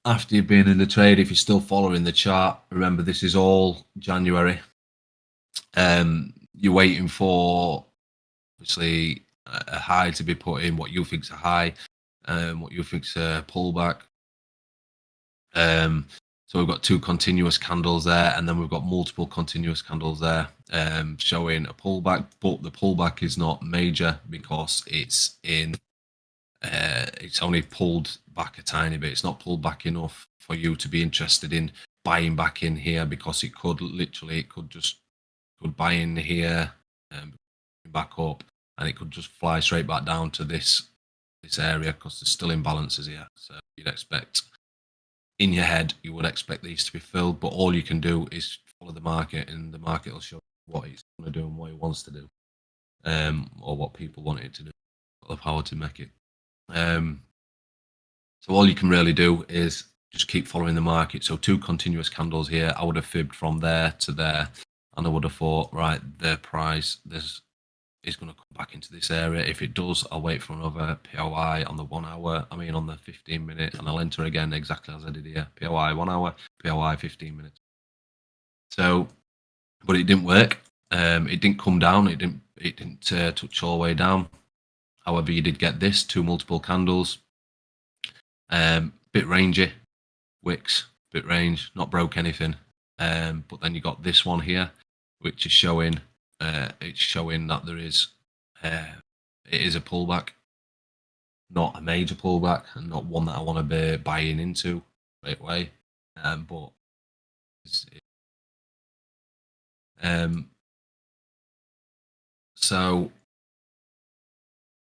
after you've been in the trade, if you're still following the chart, remember this is all January. You're waiting for obviously a high to be put in, what you think's a high, what you think's a pullback. So we've got 2 continuous candles there, and then we've got multiple continuous candles there, showing a pullback, but the pullback is not major because it's in. It's only pulled back a tiny bit. It's not pulled back enough for you to be interested in buying back in here because it could buy in here and back up, and it could just fly straight back down to this area because there's still imbalances here. So you'd expect. In your head, you would expect these to be filled, but all you can do is follow the market, and the market will show what it's going to do and what it wants to do, or what people want it to do. Got the power to make it. So all you can really do is just keep following the market. So 2 continuous candles here. I would have fibbed from there to there, and I would have thought, right, the price is going to come back into this area. If it does, I'll wait for another POI on the 1 hour, on the 15 minute, and I'll enter again exactly as I did here. POI 1 hour, POI 15 minutes. So, but it didn't work. It didn't come down. It didn't touch all the way down. However, you did get this 2 multiple candles. Bit rangy, wicks, bit range, not broke anything. But then you got this one here, which is showing it's showing that there is it is a pullback, not a major pullback, and not one that I want to be buying into straight away. But so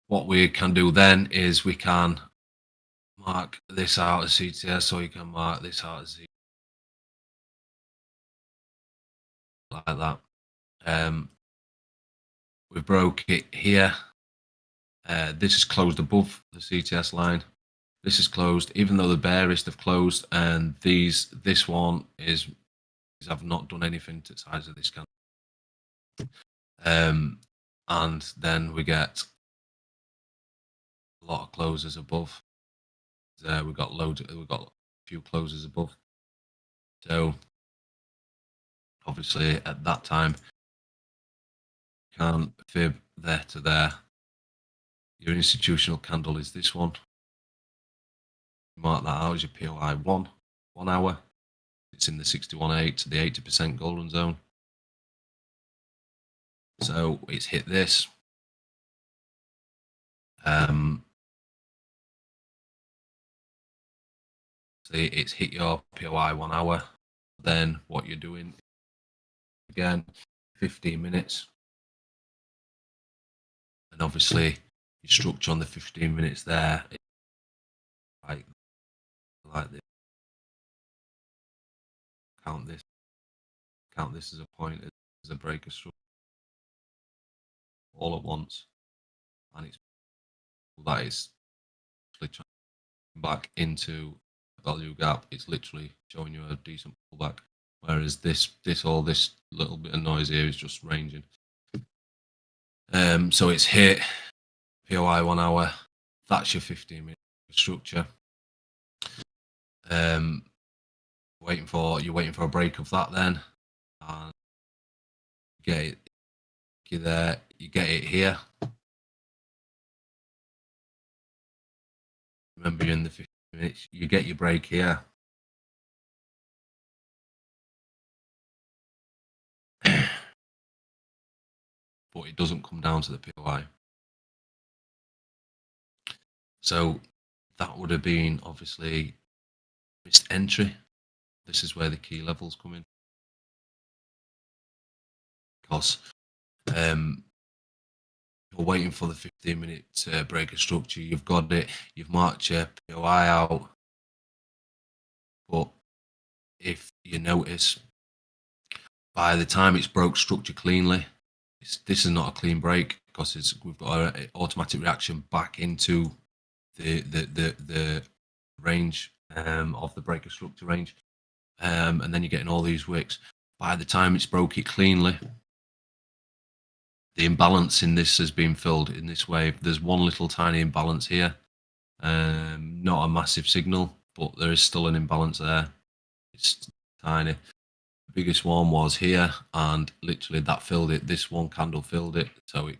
what we can do then is we can mark this out as CTS, or you can mark this out as like that. We broke it here. This is closed above the CTS line. This is closed, even though the bearish have closed, and this one is have not done anything to the size of this candle. And then we get a lot of closes above. We've got a few closes above. So obviously at that time, can't fib there to there. Your institutional candle is this one. Mark that out as your POI 1 hour. It's in the 61.8 to the 80% golden zone. So it's hit this. See, it's hit your POI 1 hour. Then what you're doing, again, 15 minutes. And obviously your structure on the 15 minutes there, like this. Count this as a point, as a breaker structure all at once, and it's that is literally back into value gap. It's literally showing you a decent pullback, whereas this little bit of noise here is just ranging. So it's hit POI 1 hour. That's your 15-minute structure. You're waiting for a break of that then, and you get it. You get it here. Remember, you're in the 15 minutes. You get your break here. But it doesn't come down to the POI. So that would have been obviously missed entry. This is where the key levels come in. Because you're waiting for the 15-minute breaker structure. You've got it. You've marked your POI out. But if you notice, by the time it's broke structure cleanly, this is not a clean break, because we've got an automatic reaction back into the range of the breaker structure range, and then you're getting all these wicks. By the time it's broke it cleanly, the imbalance in this has been filled in this wave. There's one little tiny imbalance here, not a massive signal, but there is still an imbalance there. It's tiny. The biggest one was here, and literally that filled it. This one candle filled it, so it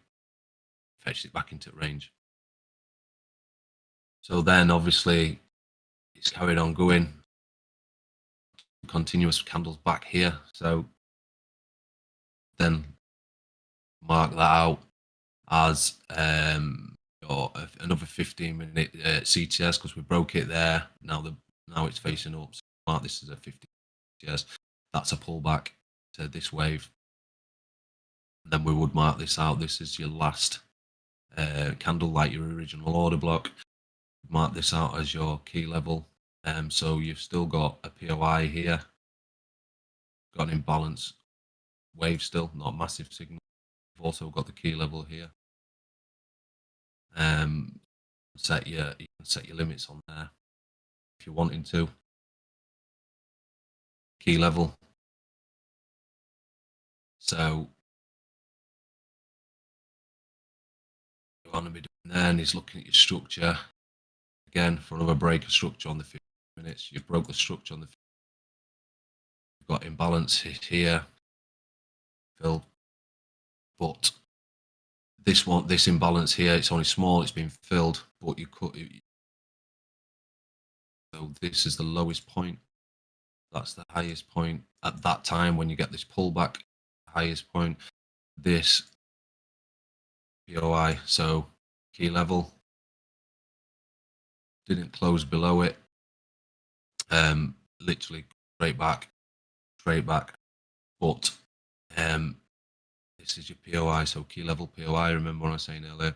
fetched it back into range. So then obviously it's carried on going. Continuous candles back here. So then mark that out as another 15-minute CTS, because we broke it there. Now it's facing up. So mark this as a 50 CTS. That's a pullback to this wave. And then we would mark this out. This is your last candle, like your original order block. Mark this out as your key level. So you've still got a POI here. Got an imbalance wave still, not a massive signal. You've also got the key level here. You can set your limits on there if you're wanting to. Key level. So what you want to be doing then is looking at your structure again for another breaker structure on the 15 minutes. You've broke the structure on the 15 minutes. You've got imbalance here, filled, but this imbalance here, it's only small, it's been filled, but you could. So this is the lowest point. That's the highest point at that time when you get this pullback. Highest point. This POI, so key level, didn't close below it. Literally straight back. But this is your POI, so key level POI. Remember what I was saying earlier?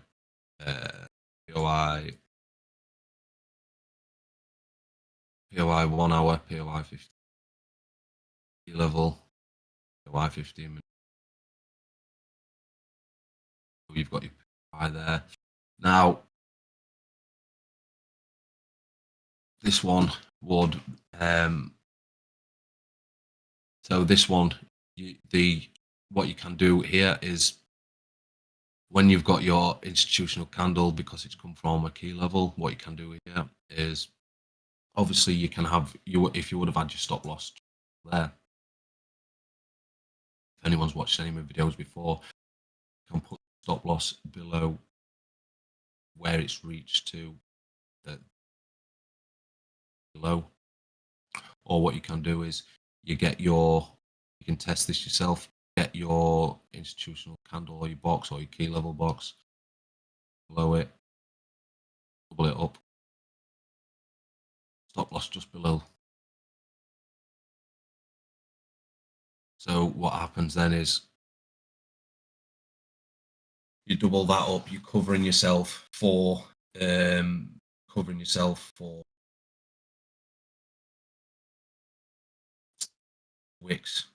POI 1 hour, POI 15, key level, POI 15 minutes. You've got your POI there. Now, this one would, so this one, what you can do here is when you've got your institutional candle, because it's come from a key level, what you can do here is obviously you can have if you would have had your stop loss there. If anyone's watched any of my videos before, you can put stop loss below where it's reached to the below. Or what you can do is you can test this yourself, get your institutional candle or your box or your key level box below it, double it up, stop loss just below. So what happens then is you double that up, you're covering yourself for wicks.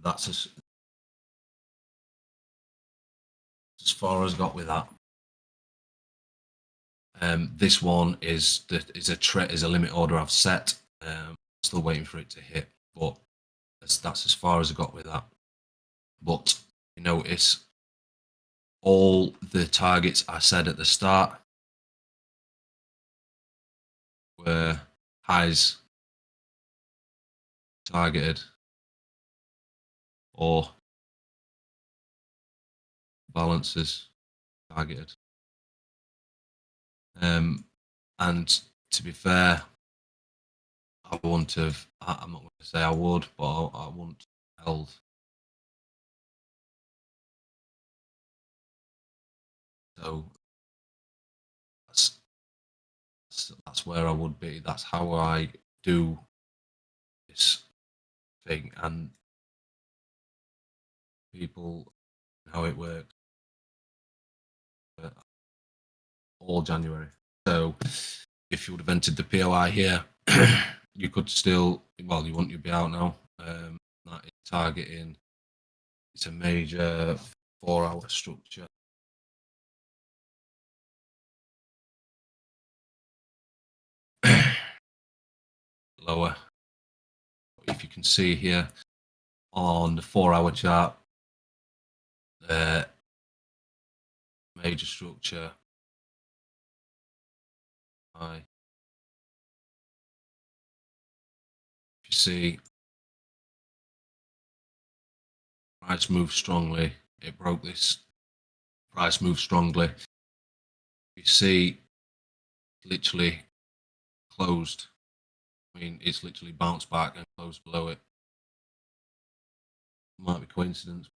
That's as far as I got with that. This one is a limit order I've set. Still waiting for it to hit, but that's as far as I got with that. But you notice all the targets I said at the start were highs targeted or balances targeted. And to be fair, I wouldn't have, I'm not going to say I would, but I wouldn't have held. So that's where I would be. That's how I do this thing, and people, how it works. All January. So if you would have entered the POI here, you could still, well, you wouldn't, you'd be out now. That is targeting, it's a major 4-hour structure. Lower. If you can see here on the 4-hour chart, major structure. High. If you see, price moved strongly. It broke this. Price moved strongly. You see, literally closed. I mean, it's literally bounced back and closed below it. Might be coincidence.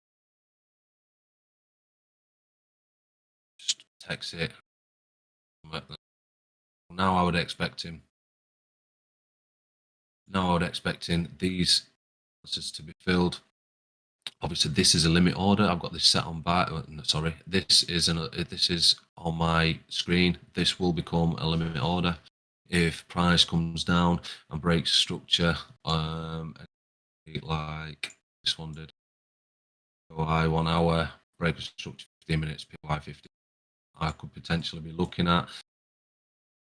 Just text it. Now I would expect him. Now I would expect these answers to be filled. Obviously, this is a limit order. I've got this set on buy. Sorry, this is on my screen. This will become a limit order if price comes down and breaks structure, like this one did. POI 1 hour, break a structure 15 minutes, POI 50. I could potentially be looking at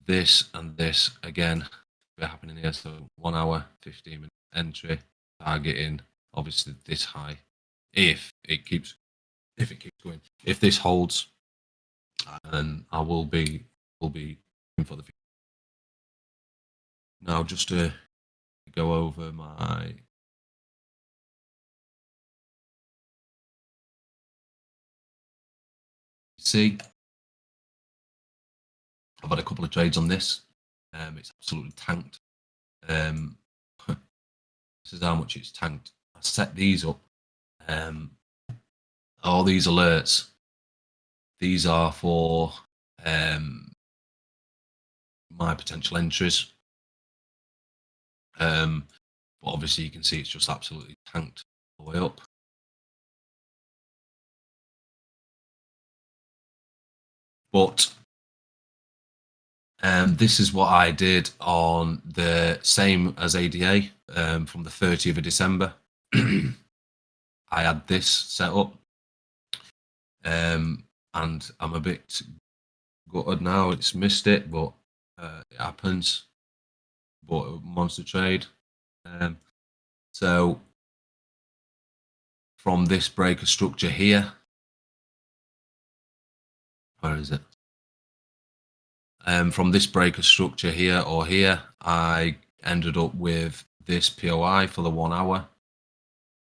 this and this again happening here. So 1 hour, 15 minute entry, targeting obviously this high. If it keeps going, if this holds, then I will be in for the future. Now, just to go over my see, I've had a couple of trades on this. It's absolutely tanked. This is how much it's tanked. I set these up. All these alerts, these are for my potential entries. But obviously you can see it's just absolutely tanked all the way up. But this is what I did on the same as ADA from the 30th of December. I had this set up, and I'm a bit gutted now. It's missed it, but it happens. But a monster trade. So from this breaker structure here, where is it? From this breaker structure here or here, I ended up with this POI for the 1 hour.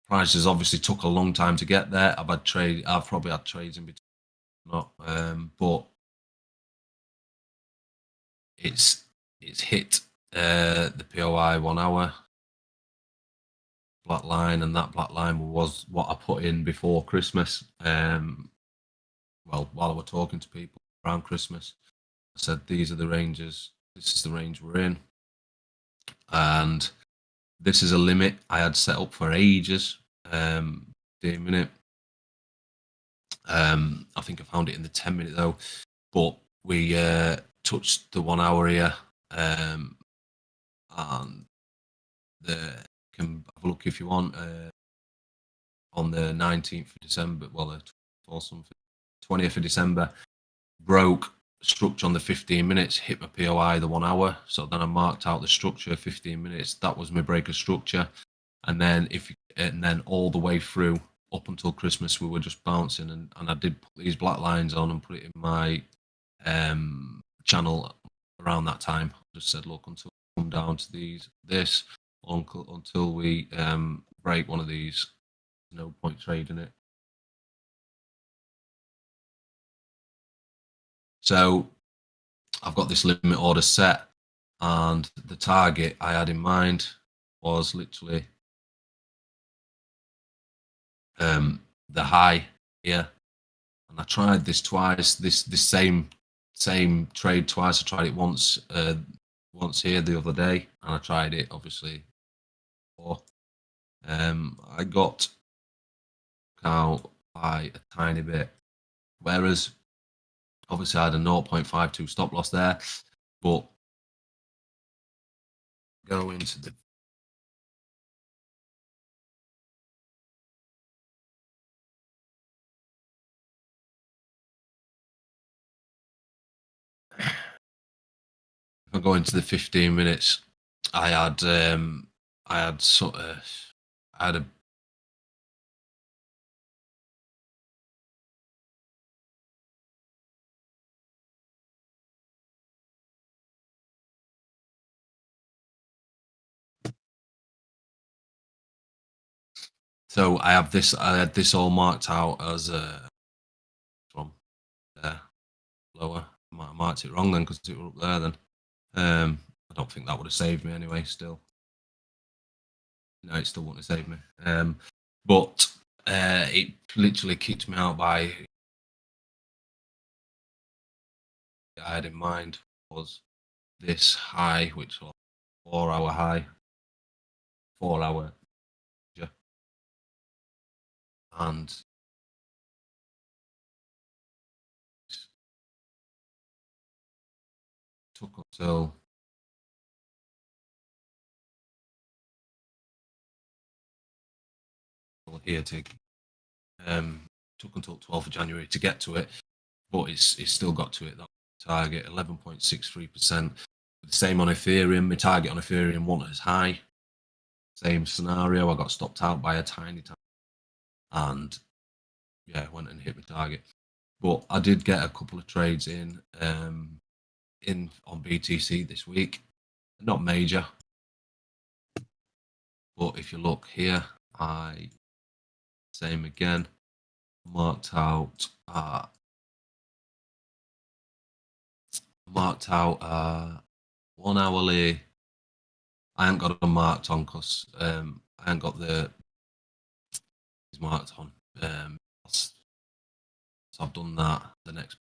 Prices obviously took a long time to get there. I've probably had trades in between, but it's hit the POI 1 hour black line, and that black line was what I put in before Christmas. Well, while I was talking to people around Christmas, I said these are the ranges. This is the range we're in, and this is a limit I had set up for ages. The minute. I think I found it in the 10-minute though, but we touched the 1 hour here, and can have a look if you want on the 19th of December. Well, or something. 20th of December, broke structure on the 15 minutes, hit my POI the 1 hour. So then I marked out the structure 15 minutes. That was my breaker structure, and then all the way through up until Christmas, we were just bouncing, and I did put these black lines on and put it in my channel around that time. I just said, look, until we come down to this, until we break one of these, there's no point trading it. So I've got this limit order set, and the target I had in mind was literally the high here. And I tried this twice, this same trade twice. I tried it once here the other day, and I tried it obviously before. I got out by a tiny bit, whereas obviously I had a 0.52 stop loss there, but go into the if I go into the 15 minutes, I had a so I had this all marked out as from there lower. I marked it wrong then because it was up there then. I don't think that would have saved me anyway. Still, no, it still wouldn't have saved me. But it literally kicked me out by. I had in mind was this high, which was 4 hour high, 4 hour, and took until here to took until 12th of January to get to it, but it's still got to it. That target 11.63%. The same on Ethereum. My target on Ethereum wasn't as high. Same scenario. I got stopped out by a tiny time, and yeah, went and hit my target. But I did get a couple of trades in on BTC this week. Not major, but if you look here, same again, marked out marked out 1 hourly. I haven't got them marked on because I haven't got the marked on. So I've done that. The next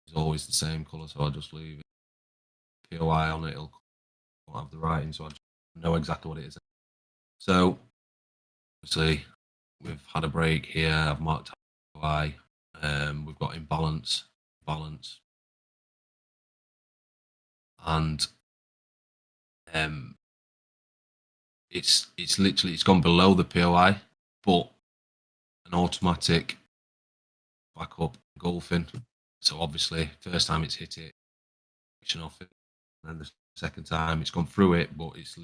is always the same colour, so I'll just leave it. POI on it, it'll have the writing, so I know exactly what it is. So obviously we've had a break here. I've marked POI. We've got imbalance, balance, and it's literally gone below the POI, but an automatic back up engulfing. So obviously, first time it's hit it, action off it, and then the second time it's gone through it, but it's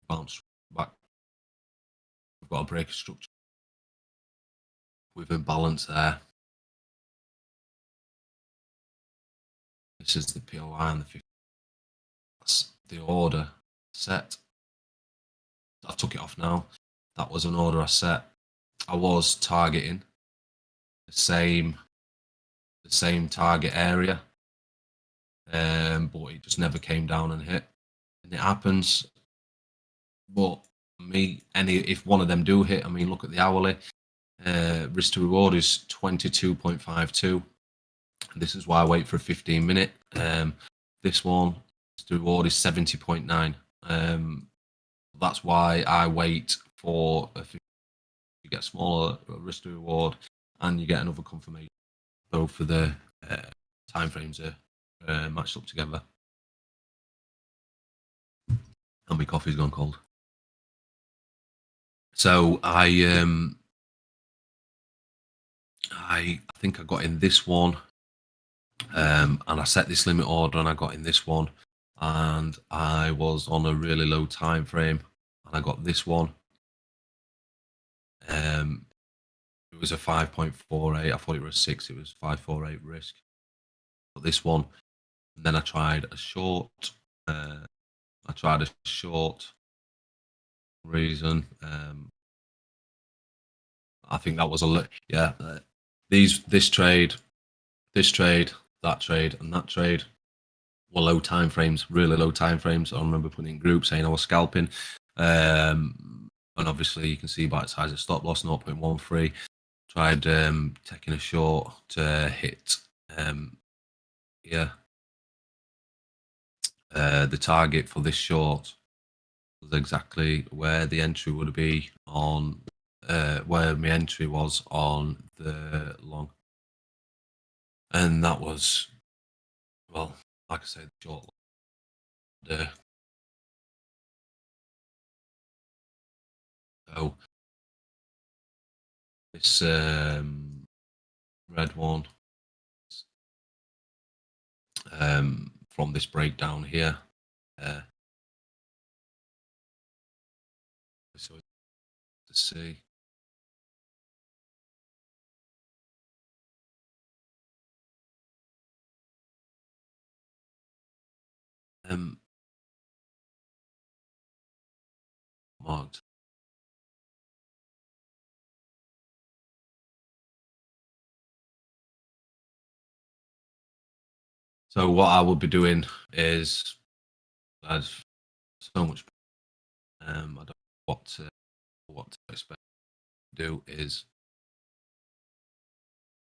bounced back. We've got a break of structure with imbalance there. This is the POI and the 50. That's the order set. I took it off now. That was an order I set. I was targeting the same target area, but it just never came down and hit. And it happens. But if one of them do hit, I mean, look at the hourly. Risk to reward is 22.52. This is why I wait for a 15-minute. This one, risk to reward is 70.9. That's why I wait for you get smaller risk to reward, and you get another confirmation. Both for the time frames are matched up together. And my coffee's gone cold. So I think I got in this one, and I set this limit order, and I got in this one, and I was on a really low time frame, and I got this one. It was a 5.48. I thought it was 6. It was 5.48 risk. But this one, and then I tried a short. Reason. I think that was this trade, that trade, and that trade were low time frames, really low time frames. I remember putting in groups saying I was scalping, and obviously you can see by its size of stop loss 0.13. Tried taking a short to hit the target for this short was exactly where the entry would be on where my entry was on the long, and that was, well, like I said, the short. So this red one from this breakdown here. So to see. Marked. So what I will be doing is, there's so much. I don't know what to expect to do is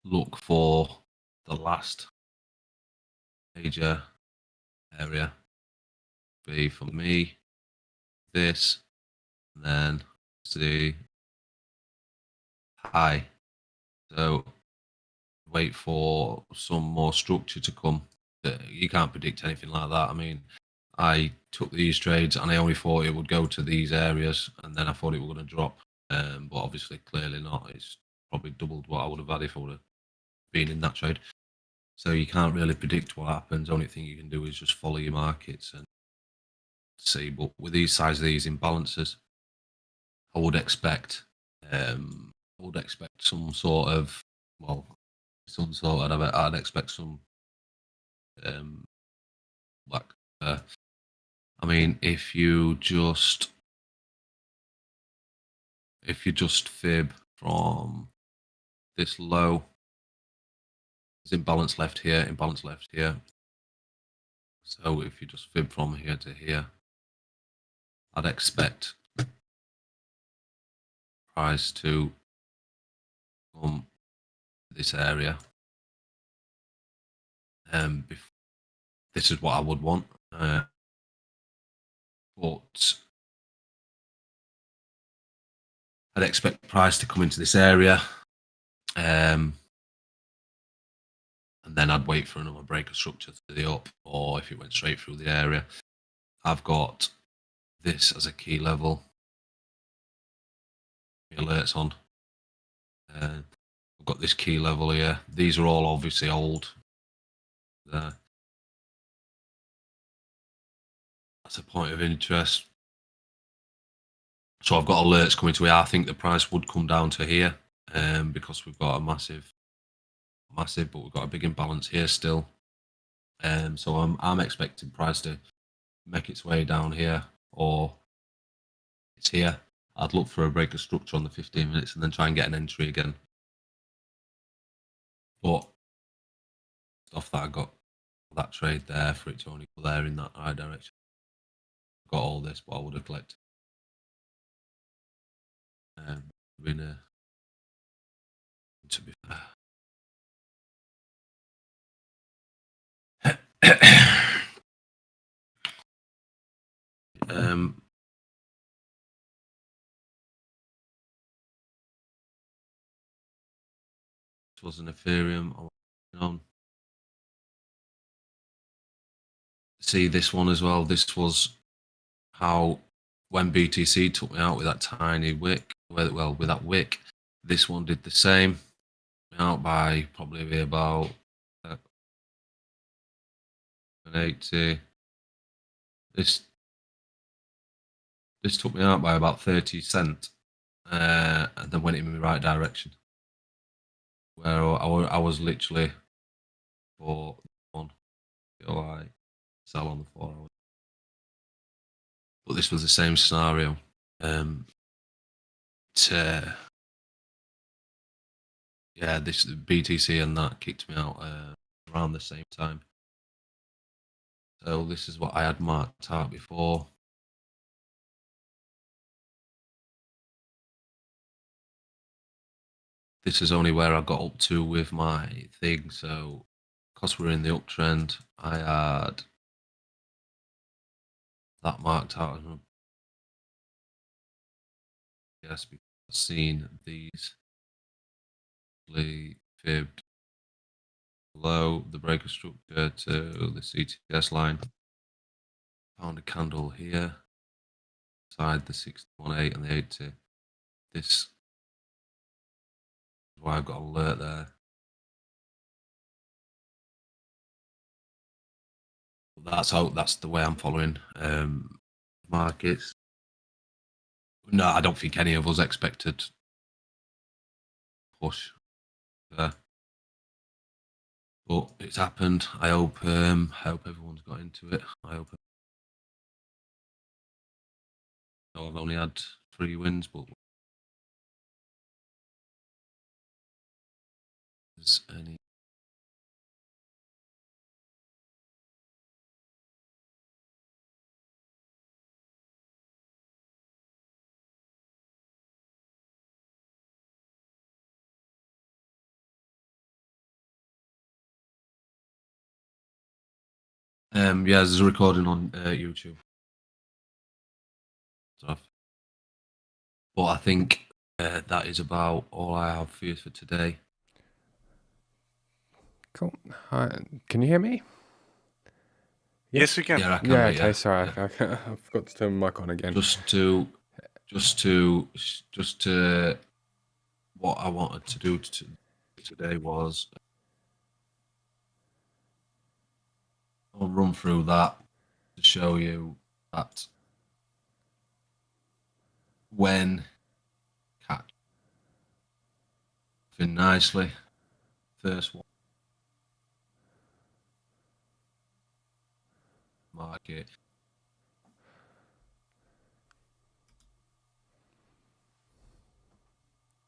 look for the last major area. Be for me this, and then see high. So wait for some more structure to come. You can't predict anything like that. I mean, I took these trades and I only thought it would go to these areas, and then I thought it was going to drop. But obviously, clearly not. It's probably doubled what I would have had if I would have been in that trade. So you can't really predict what happens. Only thing you can do is just follow your markets and see. But with these size of these imbalances, I would expect some sort of, I'd expect some like I mean, if you just fib from this low There's imbalance left here, imbalance left here. So if you just fib from here to here, I'd expect price to come to this area. This is what I would want. But I'd expect price to come into this area. And then I'd wait for another breaker structure to the up, or if it went straight through the area. I've got this as a key level. Alerts on. I've got this key level here. These are all obviously old. There. That's a point of interest. So I've got alerts coming to here. I think the price would come down to here because we've got a massive, but we've got a big imbalance here still. So I'm expecting price to make its way down here, or it's here. I'd look for a breaker structure on the 15 minutes and then try and get an entry again. But stuff that I got that trade there for it to only go there in that right direction. Got all this, but I would have collected. To be fair. This was an Ethereum. See this one as well. This was how when BTC took me out with that tiny wick. Well, with that wick, this one did the same. Out by probably about 80. This took me out by about 30 cents, and then went in the right direction. Where I was literally for one, I sell on the 4 hours. But this was the same scenario. Yeah, this BTC and that kicked me out around the same time. So this is what I had marked out before. This is only where I got up to with my thing. So because we're in the uptrend, I had that marked out. Yes, because I've seen these fibbed below the breaker structure to the CTS line. Found a candle here, side the 618 and the 80. This is why I've got an alert there. That's the way I'm following markets. No, I don't think any of us expected push there. But it's happened. I hope everyone's got into it. I hope. No, I've only had 3 wins, but there's any. Yeah, there's a recording on YouTube. Stuff. But I think that is about all I have for you for today. Cool. Can you hear me? Yes, we can. Yeah, I can. Yeah. mate, Okay. yeah, Sorry, yeah. I forgot to turn my mic on again. Just to what I wanted to do today was I'll run through that to show you that when catch fin nicely, first one market.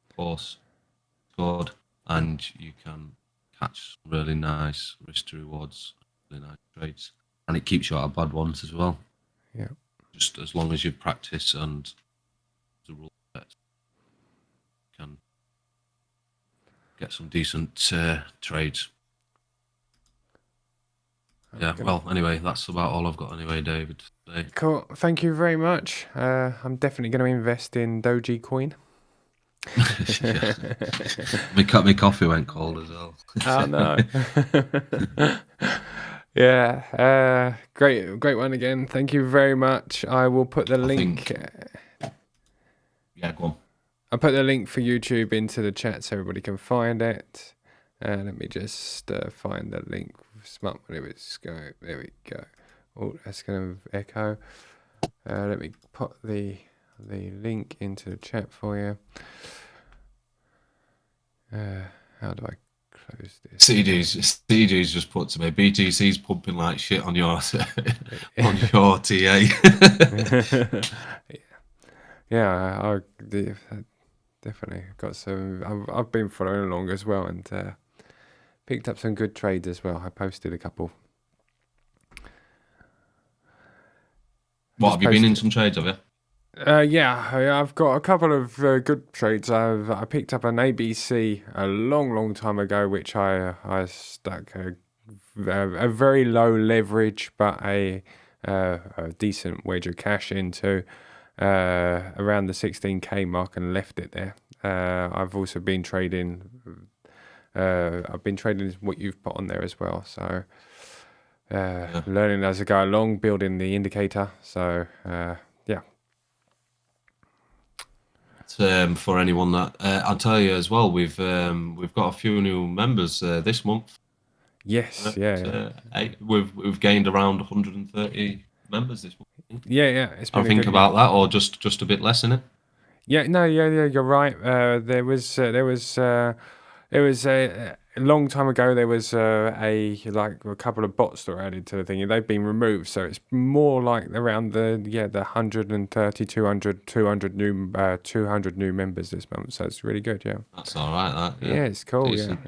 Of course, scored, and you can catch really nice risk to rewards, really nice trades, and it keeps you out of bad ones as well. Yeah. Just as long as you practice and the rule sets, you can get some decent trades. Yeah, well, anyway, that's about all I've got anyway, David. Today. Cool. Thank you very much. I'm definitely going to invest in Dogecoin. My coffee went cold as well. Oh no. Yeah. Great one again. Thank you very much. I will put the link. Yeah, go on. I'll put the link for YouTube into the chat so everybody can find it. Let me just find the link. Smart money. Let's go. There we go. Oh, that's going to echo. Let me put the link into the chat for you. How do I close this? CG's just put to me, BTC's pumping like shit on your on your TA. Yeah, I definitely got some. I've been following along as well and picked up some good trades as well. I posted a couple. What, have you been in some trades, have you? Yeah, I've got a couple of good trades. I picked up an ABC a long time ago, which I stuck a very low leverage but a decent wedge of cash into around the 16k mark and left it there. I've also been trading. I've been trading what you've put on there as well. So learning as I go along, building the indicator. So yeah. For anyone that I'll tell you as well, we've got a few new members this month. Yes, We've gained around 130 members this month. Yeah. It's been I think about that, or just a bit less in it. Yeah, no, yeah, you're right. There was a long time ago. There was a couple of bots that were added to the thing, and they've been removed. So it's more like around the 130, 200 new members this month. So it's really good. Yeah, that's all right. That yeah, it's cool. Decent.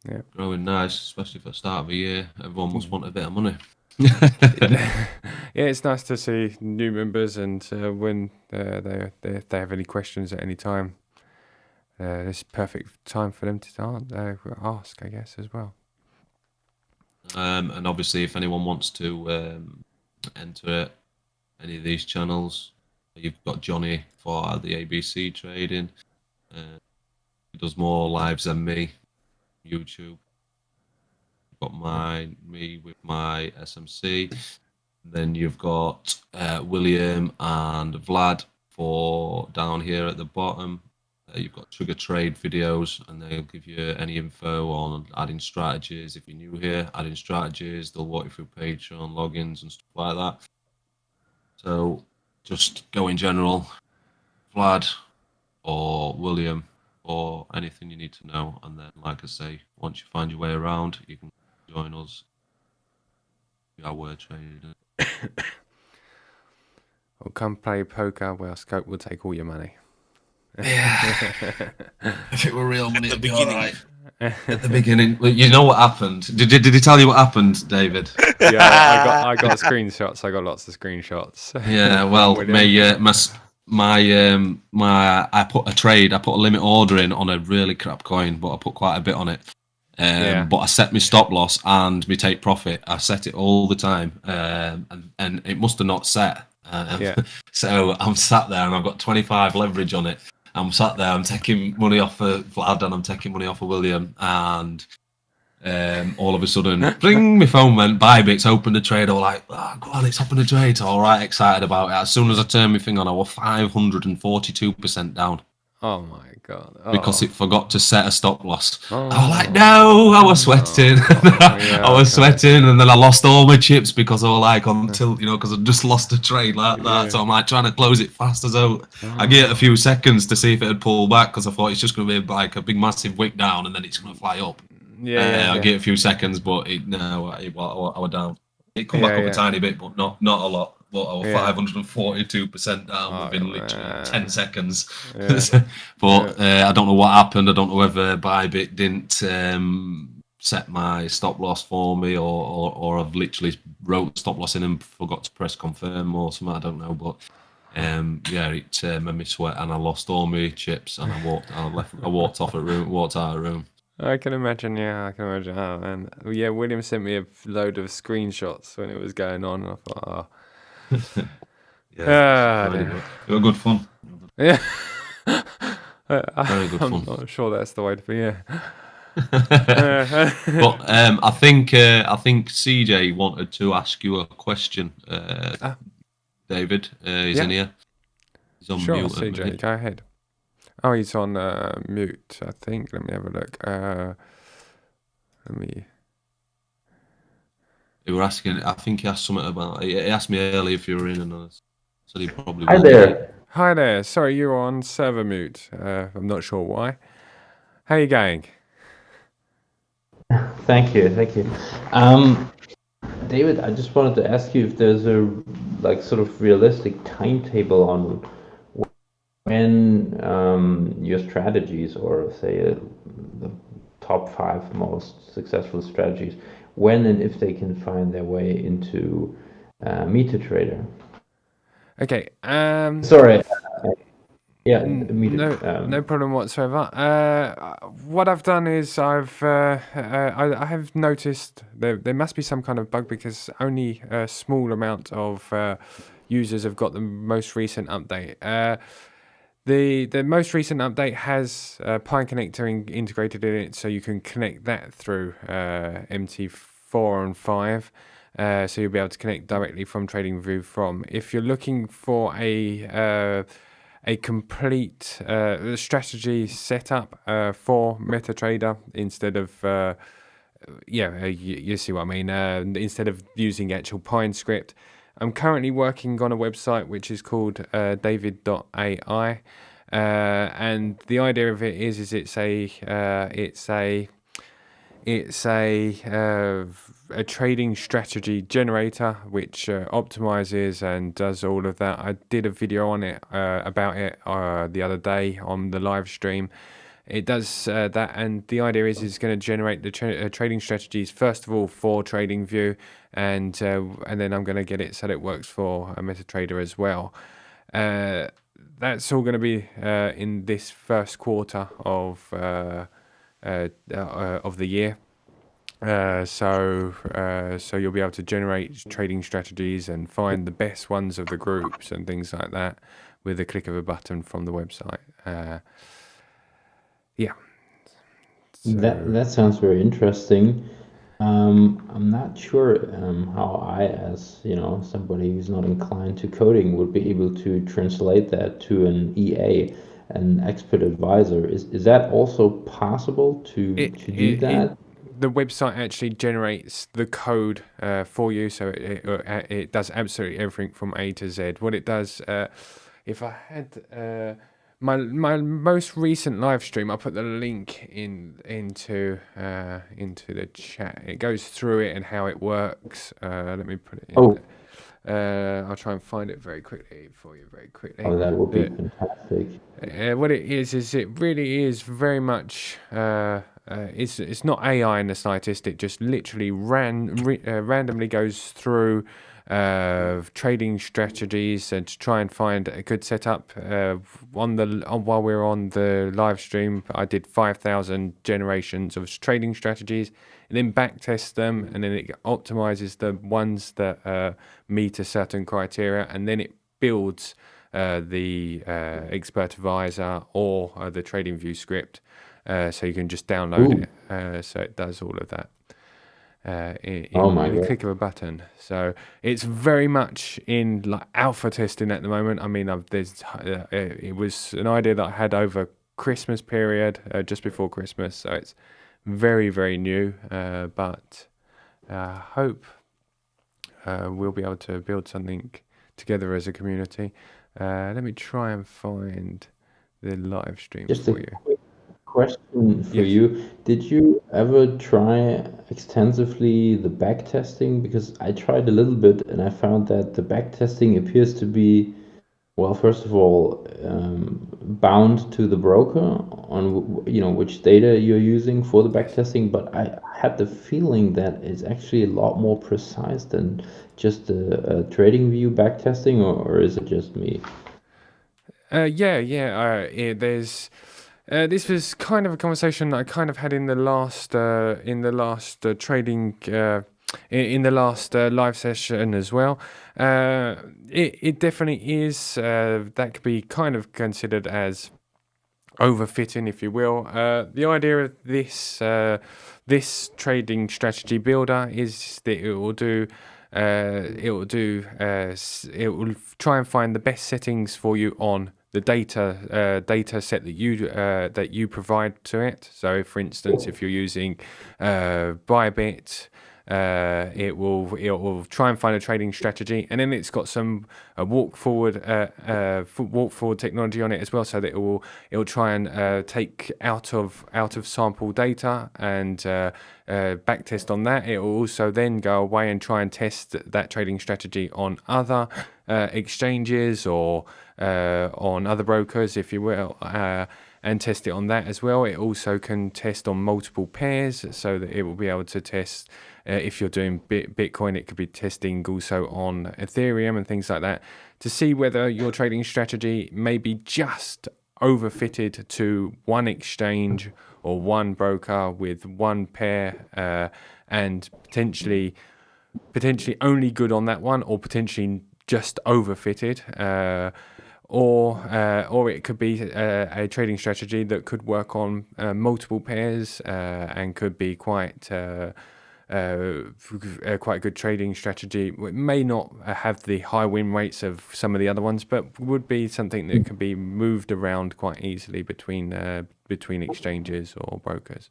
Yeah, growing nice, especially for the start of a year. Everyone must want a bit of money. Yeah, it's nice to see new members, and when they have any questions at any time, it's perfect time for them to ask, I guess, as well. And obviously, if anyone wants to enter any of these channels, you've got Johnny for the ABC trading. He does more lives than me. YouTube. You've got me with my SMC. Then you've got William and Vlad for down here at the bottom. You've got trigger trade videos, and they'll give you any info on adding strategies. If you're new here, adding strategies, they'll walk you through Patreon logins and stuff like that. So just go in general, Vlad or William, or anything you need to know. And then, like I say, once you find your way around, you can join us. We are word trading. Or come play poker where Scope will take all your money. Yeah. If it were real money, it'd be all right. At the beginning, you know what happened? Did he tell you what happened, David? Yeah, I got screenshots. I got lots of screenshots. Yeah, well, I put a limit order in on a really crap coin, but I put quite a bit on it. But I set my stop loss and my take profit. I set it all the time, and it must have not set. So I'm sat there and I've got 25 leverage on it. I'm sat there, I'm taking money off of Vlad and I'm taking money off of William, and all of a sudden, ring, my phone went, ByBit's opened the trade. I was like, oh, go on, it's opened the trade. All right, excited about it. As soon as I turned my thing on, I was 542% down. Oh my God. Because it forgot to set a stop loss. I was like, no, I was sweating. I was sweating, and then I lost all my chips because I was like until, because I just lost a trade like that. So I'm like trying to close it fast as out. I gave it a few seconds to see if it had pulled back, because I thought it's just going to be like a big massive wick down and then it's going to fly up. I gave it a few seconds, but I was down. It come back up a tiny bit, but not a lot. But I was 542% down within literally 10 seconds. But I don't know what happened. I don't know whether ByBit didn't set my stop loss for me, or I've literally wrote stop loss in and forgot to press confirm or something. I don't know, but yeah, it made me sweat, and I lost all my chips, and I walked out of the room. I can imagine, yeah, I can imagine. Oh, man. Yeah, William sent me a load of screenshots when it was going on. I thought, Yeah, dear. it was good fun. Yeah. Very good I'm fun. not sure that's the way to be, yeah. But I think CJ wanted to ask you a question. David, he's in here. He's on Sure, mute. CJ, go ahead. Oh, he's on mute, I think. Let me have a look. They were asking. I think he asked something about. He asked me earlier if you were in, and I said he probably. Hi there. Hi there. Sorry, you're on server mute. I'm not sure why. How you going? Thank you. David, I just wanted to ask you if there's a sort of realistic timetable on when your strategies, or say the top 5 most successful strategies, when and if they can find their way into MetaTrader. Okay. Sorry. Yeah, no problem whatsoever. What I've done is I have noticed there must be some kind of bug, because only a small amount of users have got the most recent update. The most recent update has Pi connector integrated in it, so you can connect that through MT4 and 5. So you'll be able to connect directly from TradingView from. If you're looking for a complete strategy setup for MetaTrader instead of you see what I mean, instead of using actual Pine script. I'm currently working on a website which is called David.ai, and the idea of it is it's a trading strategy generator which optimizes and does all of that. I did a video on it about it the other day on the live stream. It does that, and the idea is it's going to generate the trading strategies first of all for TradingView, and then I'm going to get it so that it works for MetaTrader as well. That's all going to be in this first quarter of the year. So you'll be able to generate trading strategies and find the best ones of the groups and things like that with a click of a button from the website. So that sounds very interesting. I'm not sure how I, as somebody who's not inclined to coding, would be able to translate that to an EA, an expert advisor. Is that also possible to do that? The website actually generates the code for you, so it does absolutely everything from A to Z. What it does, if I had my most recent live stream, I'll put the link into the chat. It goes through it and how it works. Let me put it in. I'll try and find it very quickly for you, very quickly. Oh, that would be fantastic. What it is it really is very much. It's not AI in the slightest. It just literally randomly goes through trading strategies and to try and find a good setup. While we're on the live stream, I did 5,000 generations of trading strategies, and then backtest them, and then it optimizes the ones that meet a certain criteria, and then it builds the expert advisor or the TradingView script. So you can just download it. So it does all of that in a click of a button. So it's very much in alpha testing at the moment. I mean, it was an idea that I had over Christmas period, just before Christmas. So it's very, very new. But I hope we'll be able to build something together as a community. Let me try and find the live stream for you. Question for you. Did you ever try extensively the backtesting? Because I tried a little bit and I found that the backtesting appears to be, well, first of all, bound to the broker which data you're using for the backtesting, but I have the feeling that it's actually a lot more precise than just a TradingView backtesting, or is it just me? There's this was kind of a conversation I kind of had in the last trading in the last live session as well. It definitely is that could be kind of considered as overfitting, if you will. The idea of this trading strategy builder is that it will try and find the best settings for you on the data set that you provide to it. So, for instance, if you're using ByBit, it will try and find a trading strategy, and then it's got some walk forward technology on it as well, so that it will try and take out of sample data and backtest on that. It will also then go away and try and test that trading strategy on other exchanges or on other brokers, if you will, and test it on that as well. It also can test on multiple pairs, so that it will be able to test if you're doing Bitcoin, it could be testing also on Ethereum and things like that, to see whether your trading strategy may be just overfitted to one exchange or one broker with one pair, and potentially only good on that one, or potentially just overfitted, or it could be a trading strategy that could work on multiple pairs and could be quite a good trading strategy. It may not have the high win rates of some of the other ones, but would be something that can be moved around quite easily between exchanges or brokers.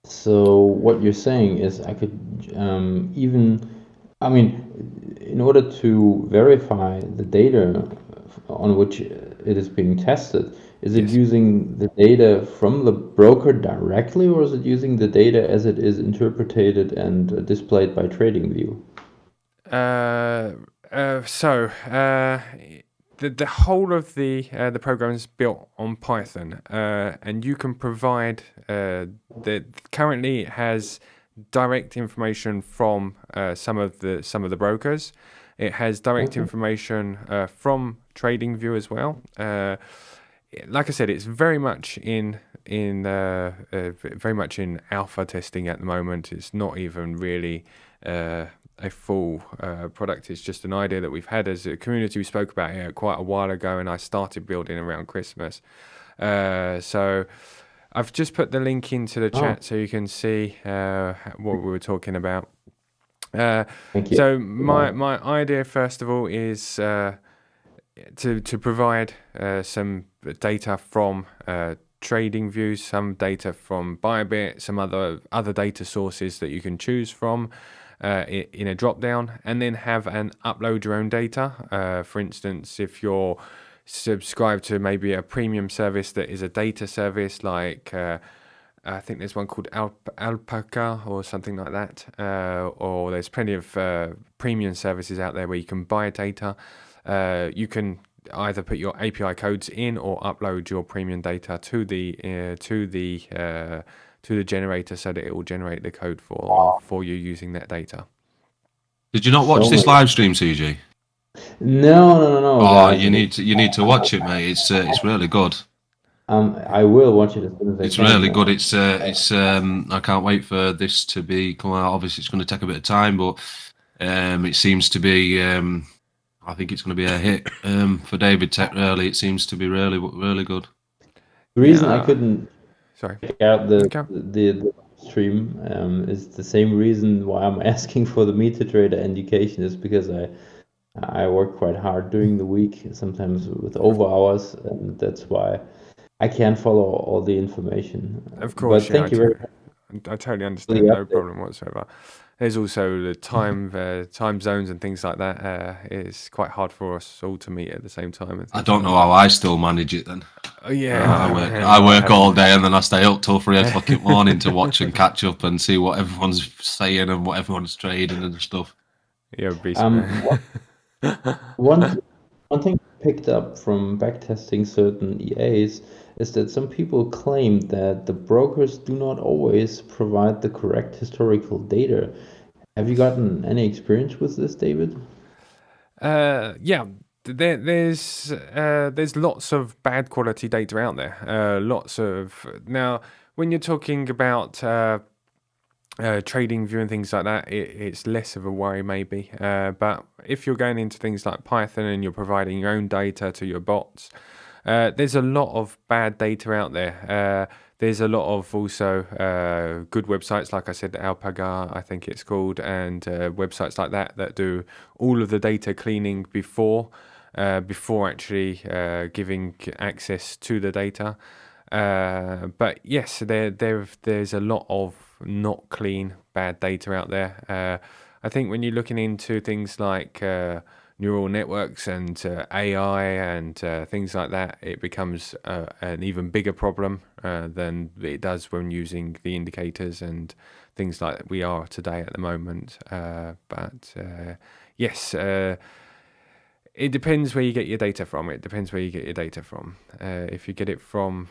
So what you're saying is I could in order to verify the data on which it is being tested, is it Yes. using the data from the broker directly, or is it using the data as it is interpreted and displayed by TradingView? The whole of the program is built on Python, and you can provide currently it has direct information from some of the brokers. It has direct information from TradingView as well. Like I said, it's very much in alpha testing at the moment. It's not even really a full product. It's just an idea that we've had as a community. We spoke about it quite a while ago, and I started building around Christmas. So I've just put the link into the chat so you can see what we were talking about. Thank you. So my idea, first of all, is to provide some data from TradingView, some data from ByBit, some other data sources that you can choose from in a drop down, and then have an upload your own data. For instance, if you're subscribed to maybe a premium service that is a data service, like I think there's one called Alpaca or something like that, or there's plenty of premium services out there where you can buy data. You can either put your API codes in or upload your premium data to the generator, so that it will generate the code for you using that data. Did you not watch this live stream, CG? No. Oh, guys. you need to watch it, mate. It's really good. I will watch it as soon as I It's can. really good. It's I can't wait for this to come out. Obviously, it's going to take a bit of time, but it seems to be. I think it's going to be a hit for DaviddTech. Really, it seems to be really good. The reason I couldn't Sorry. check out the stream is the same reason why I'm asking for the MetaTrader indication, is because I work quite hard during the week, sometimes with over hours, and that's why I can't follow all the information. Of course, but thank you very much. I totally understand. No problem whatsoever. There's also the time zones and things like that. It's quite hard for us all to meet at the same time. I don't know how I still manage it then. Oh, yeah. I work all day and then I stay up till 3 o'clock in the morning to watch and catch up and see what everyone's saying and what everyone's trading and stuff. Yeah, one thing picked up from backtesting certain EAs is that some people claim that the brokers do not always provide the correct historical data. Have you gotten any experience with this, David? Yeah, there's lots of bad quality data out there. Lots of now when you're talking about TradingView and things like that, it's less of a worry maybe. But if you're going into things like Python and you're providing your own data to your bots, there's a lot of bad data out there. There's a lot of also good websites, like I said, Alpaga, I think it's called, and websites like that do all of the data cleaning before actually giving access to the data. But yes, there's a lot of not clean, bad data out there. I think when you're looking into things like neural networks and AI and things like that, it becomes an even bigger problem than it does when using the indicators and things like we are today at the moment. But yes, it depends where you get your data from. If you get it from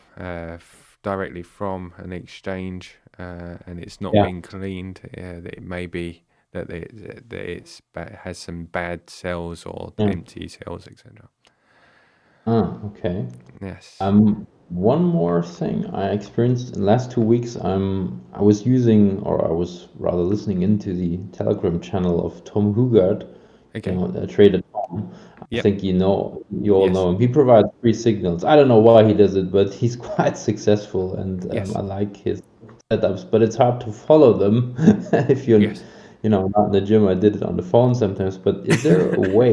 directly from an exchange and it's not being cleaned, it may be that it has some bad cells or empty cells, etc. Okay. Yes. One more thing I experienced in the last 2 weeks, I was using, or I was rather listening into the Telegram channel of Tom Hugard, Okay. Trader Tom. I Yep. think you all Yes. know him. He provides free signals. I don't know why he does it, but he's quite successful, and Yes. I like his setups. But it's hard to follow them if you're, Yes. not in the gym. I did it on the phone sometimes. But is there a way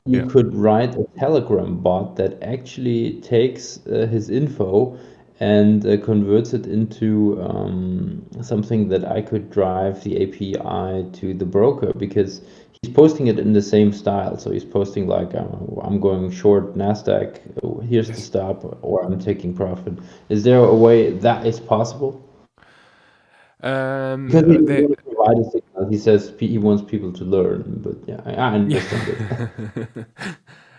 you Yeah. could write a Telegram bot that actually takes his info and converts it into something that I could drive the API to the broker, because he's posting it in the same style. So he's posting like, I'm going short NASDAQ, here's the Yes. stop, or I'm taking profit. Is there a way that is possible? Because he doesn't want to provide a signal. He says he wants people to learn, but yeah, I understand it.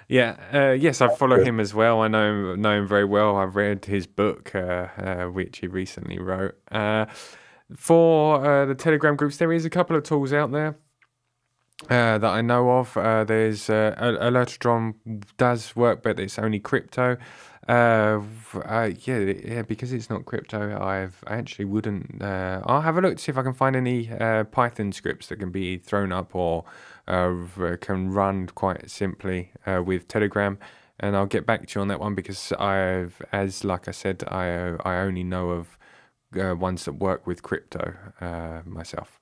Yeah. Yes, I follow him as well. I know him very well. I've read his book, which he recently wrote. For the Telegram groups, there is a couple of tools out there that I know of. There's Alertatron does work, but it's only crypto. Yeah, because it's not crypto, I actually wouldn't. I'll have a look to see if I can find any Python scripts that can be thrown up or can run quite simply with Telegram, and I'll get back to you on that one, because like I said, I only know of ones that work with crypto myself.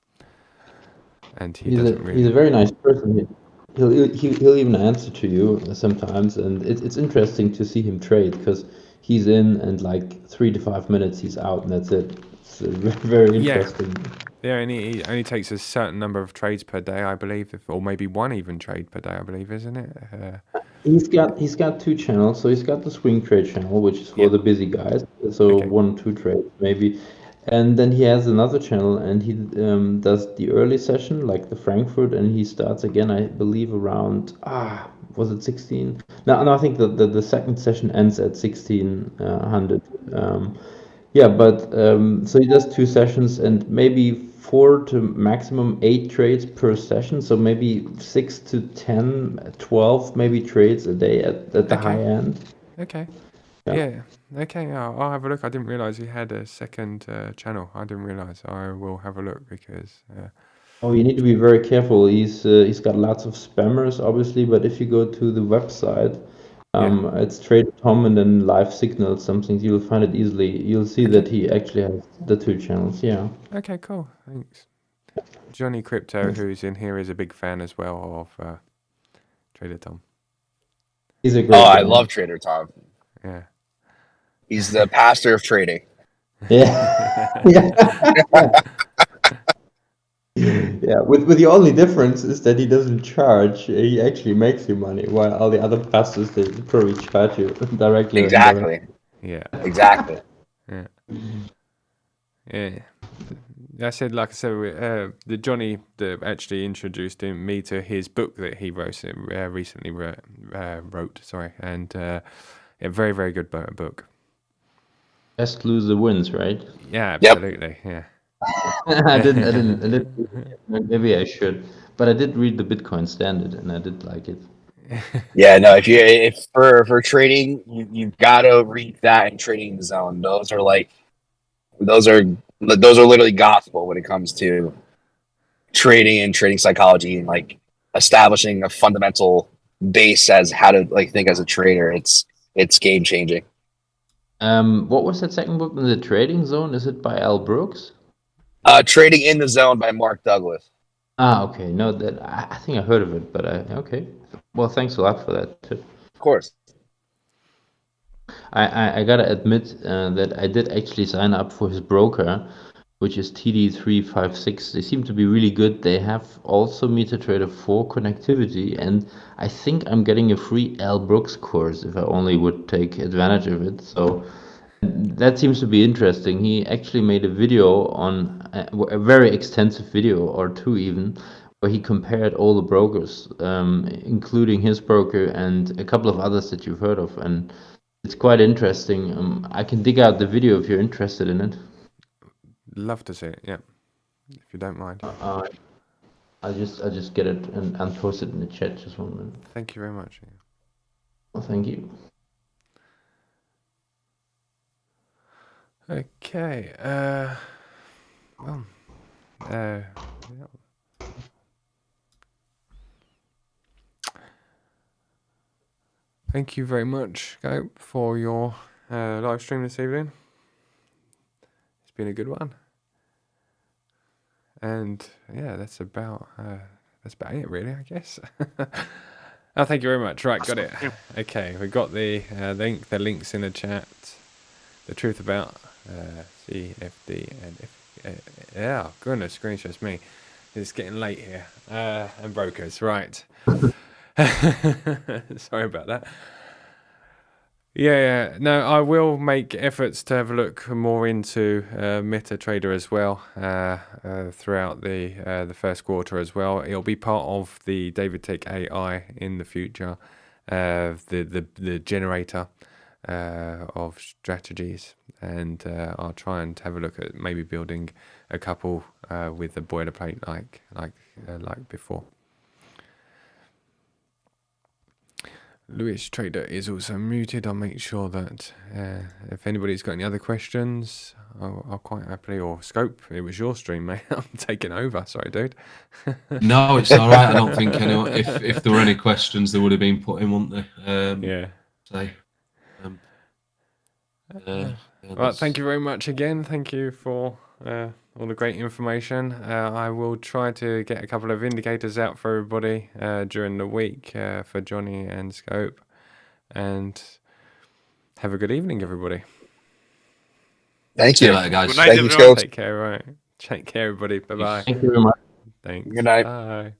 And he's a very nice person. He'll even answer to you sometimes, and it's interesting to see him trade, because he's in and like 3 to 5 minutes he's out, and that's it. It's very interesting. Yeah, and he only takes a certain number of trades per day, I believe, or maybe one even trade per day, I believe, isn't it? He's got 2 channels. So he's got the swing trade channel, which is for the busy guys. So Okay. 1-2 trades maybe. And then he has another channel, and he does the early session, like the Frankfurt, and he starts again, I believe, around, was it 16? No, I think the second session ends at 1600. Yeah, but so he does 2 sessions and maybe 4 to maximum 8 trades per session. So maybe 6 to 10, 12 maybe trades a day at the high end. Okay. Yeah. Okay, I'll have a look. I didn't realize he had a second channel. I didn't realize. I will have a look, because Oh, you need to be very careful. He's got lots of spammers, obviously, but if you go to the website, it's Trader Tom and then Live Signals, something, you'll find it easily. You'll see that he actually has the 2 channels. Yeah. Okay, cool. Thanks. Johnny Crypto, who's in here, is a big fan as well of Trader Tom. He's a great guy. I love Trader Tom. Yeah. He's the pastor of trading. Yeah. Yeah, with the only difference is that he doesn't charge. He actually makes you money, while all the other pastors, they probably charge you directly. Exactly. Yeah. Exactly. Yeah. Yeah. I said, like I said, the Johnny that actually introduced me to his book that he wrote recently wrote. Sorry, and a very very good book. Best loser wins, right? Yeah, Yep. absolutely. Yeah. I didn't. Maybe I should, but I did read the Bitcoin Standard, and I did like it. Yeah, no. If for trading, you've got to read that and Trading the Zone. Those are literally gospel when it comes to trading and trading psychology and like establishing a fundamental base as how to like think as a trader. It's game changing. What was that second book in the Trading Zone? Is it by Al Brooks? Trading in the Zone by Mark Douglas. Ah, okay. No, that I think I heard of it, but okay. Well, thanks a lot for that tip. Of course. I gotta admit that I did actually sign up for his broker, which is TD356. They seem to be really good. They have also MetaTrader 4 connectivity, and I think I'm getting a free Al Brooks course if I only would take advantage of it. So that seems to be interesting. He actually made a video on a very extensive video, or two even, where he compared all the brokers, including his broker and a couple of others that you've heard of, and it's quite interesting. I can dig out the video if you're interested in it. Love to see it. Yeah, if you don't mind. I'll just get it and post it in the chat. Just 1 minute. Thank you very much. Well, thank you. Okay. Well. Yeah. Thank you very much, Scope, for your live stream this evening. It's been a good one. And yeah, that's about it, really, I guess. Oh, thank you very much. Right, got it. Okay, we got the links in the chat. The truth about CFD and yeah, goodness gracious me, it's getting late here. And brokers, right? Sorry about that. Yeah. No, I will make efforts to have a look more into MetaTrader as well throughout the first quarter as well. It'll be part of the DaviddTech AI in the future, the generator of strategies, and I'll try and have a look at maybe building a couple with the boilerplate like before. Lewis Trader is also muted. I'll make sure that if anybody's got any other questions, I'll quite happily, or Scope, it was your stream, mate. I'm taking over. Sorry, dude. No, it's all right. I don't think anyone, if there were any questions, they would have been put in, wouldn't they? Yeah. Well, thank you very much again. Thank you for all the great information. I will try to get a couple of indicators out for everybody during the week for Johnny and Scope. And have a good evening, everybody. Thank you. See you later, guys. Good night, Thank you, everyone. Scopes. Take care, right? Take care, everybody. Bye-bye. Thank you very much. Thanks. Good night. Bye.